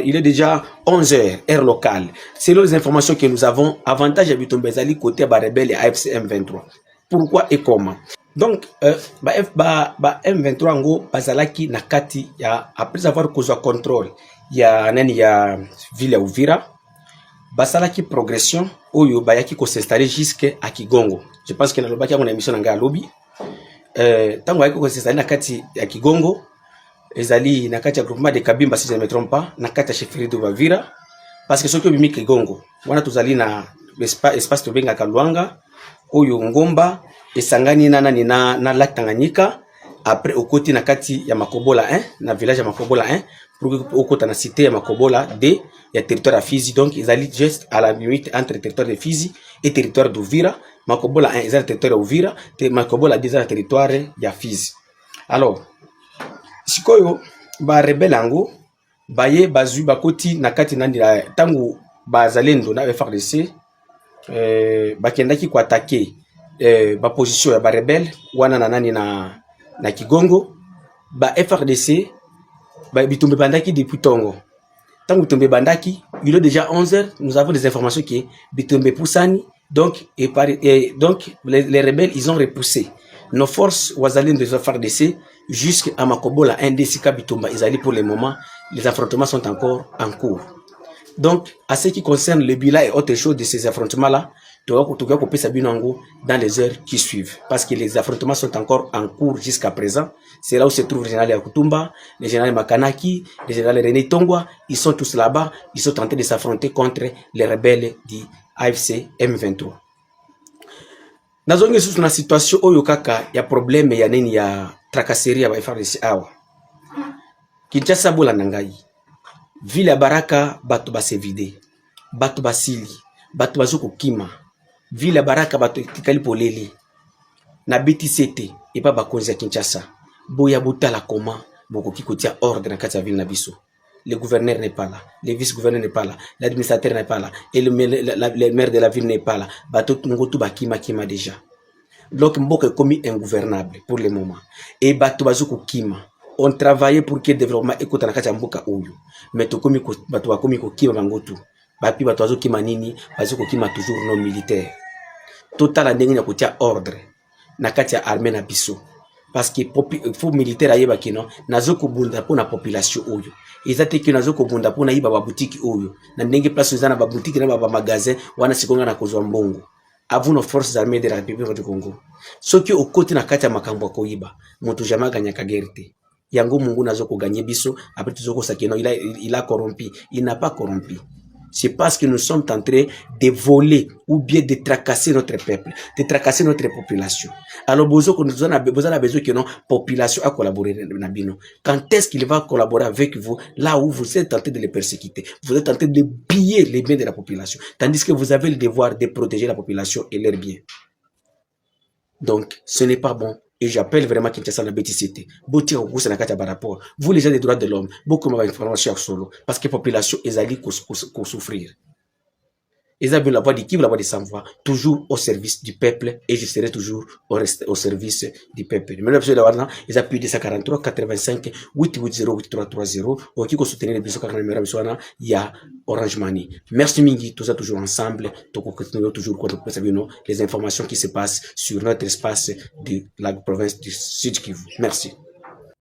il est déjà 11h, heure locale. Selon les informations que nous avons, avantage à Bitumba Ezali côté Barebel et AFC M23. Pourquoi et comment? Donc, M23 ngo bazalaki na kati ya après avoir causé contrôle, ya ville ya Uvira, basalaki progression oyo bayaki ko s'installer jusqu'à Kigongo. Je pense que na lobaki ya mon émission nga lobby. tango ayeko ezali na kati ya Kigongo, ezali na kati ya groupement de Kabimba si je ne me trompe pas, na kati ya chefferie de Bavira, parce que soki obimi Kigongo wana tozali na espace tobengaka Luanga oyo Ngomba esangani na lac Tanganyika. Après okoti na kati ya Makobola 1 na village ya Makobola 1 pour okota na cité ya Makobola 2 ya territoire ya Fizi. Donc ezali juste à la limite entre territoire de Fizi et territoire d'Uvira. Makobola 1 ezali territoire ya Uvira, Makobola 2 ezali territoire ya Fizi. Alors sikoyo ba rebelle yango baye bazui bakoti na kati nandi tangu bazalendo na FARDC bakendaki ko attaquer ba position ya ba rebelle wana na nani na Kigongo. Ba FARDC ba bitumbe bandaki depuis tongo. Tangu bitumbe bandaki, il est déjà 11h, nous avons des informations qui bitumbe poussani. Donc donc les rebelles ils ont repoussé nos forces wazalendo de FARDC jusqu'à Makobola 1 Desika Bitumba. Ils allaient pour le moment, les affrontements sont encore en cours. Donc à ce qui concerne le bilan et autre chose de ces affrontements là, dans les heures qui suivent, parce que les affrontements sont encore en cours jusqu'à présent. C'est là où se trouve le général Yakutumba, le général Makanaki, le général René Tongwa. Ils sont tous là-bas, ils sont en train de s'affronter contre les rebelles du AFC M23. Nazongi sous na situation oyo kaka ya problème ya nini ya tracasserie ya FARDC awa. Kinshasa bola nangai. Ville ya Baraka bato ba se vide. Bato basili, bato bazuko kima. Ville ya Baraka bato tikali poleli. Na BTCT et pas bakonzi ya Kinshasa. Boya botala koma boko kikotia ordre na kati ya ville na biso. Le gouverneur n'est pas là, le vice-gouverneur n'est pas là, l'administrateur n'est pas là, et le maire de la ville n'est pas là. Bato tungotu bakima kima déjà. Donc mboka est commis ingouvernable pour le moment. Et bato bazuko kima. On travaillait pour que le développement écoute na kati ya mboka oyo. Mais to komi ko bato bakomi ko kima bangotu. Bapi bato bazuko kima nini, bazuko kima toujours non militaire. Total ndenge na kotia ordre na kati ya armée na biso. Parce que faut militaire ayeba kino nazoko bunda pour la population oyo. Ezate ki nazoko bunda pour na iba ba boutique oyo. Na ndenge place za na ba boutique na ba magasin wana sikonga na kozwa mbongo. Avu nos forces armées de la République du Congo. Soki okoti na kati ya makambo ko yiba, moto jamais gagner ka guerre te. Yango mungu nazoko gagner biso, après tuzoko sakeno il a corrompu, il n'a pas corrompu. C'est parce que nous sommes en train de voler ou bien de tracasser notre peuple, de tracasser notre population. Alors, nous avons besoin que notre population a collaboré. Quand est-ce qu'il va collaborer avec vous là où vous êtes en train de les persécuter? Vous êtes en train de piller les biens de la population, tandis que vous avez le devoir de protéger la population et leurs biens. Donc, ce n'est pas bon. Et j'appelle vraiment Kinshasa na BTCT. Boti au na kati par rapport. Vous les gens des droits de l'homme, beaucoup d'informations solo parce que la population est allée souffrir. Ils ont la voix de qui, la voix de sans voix, toujours au service du peuple et je serai toujours au service du peuple. Maintenant, ils appuient 243 85 880 8330 ou qui soutenir les besoins de numéro il y a Orange Money. Merci Mingi, tout ça toujours ensemble, continuons toujours les informations qui se passent sur notre espace de la province du Sud Kivu. Merci.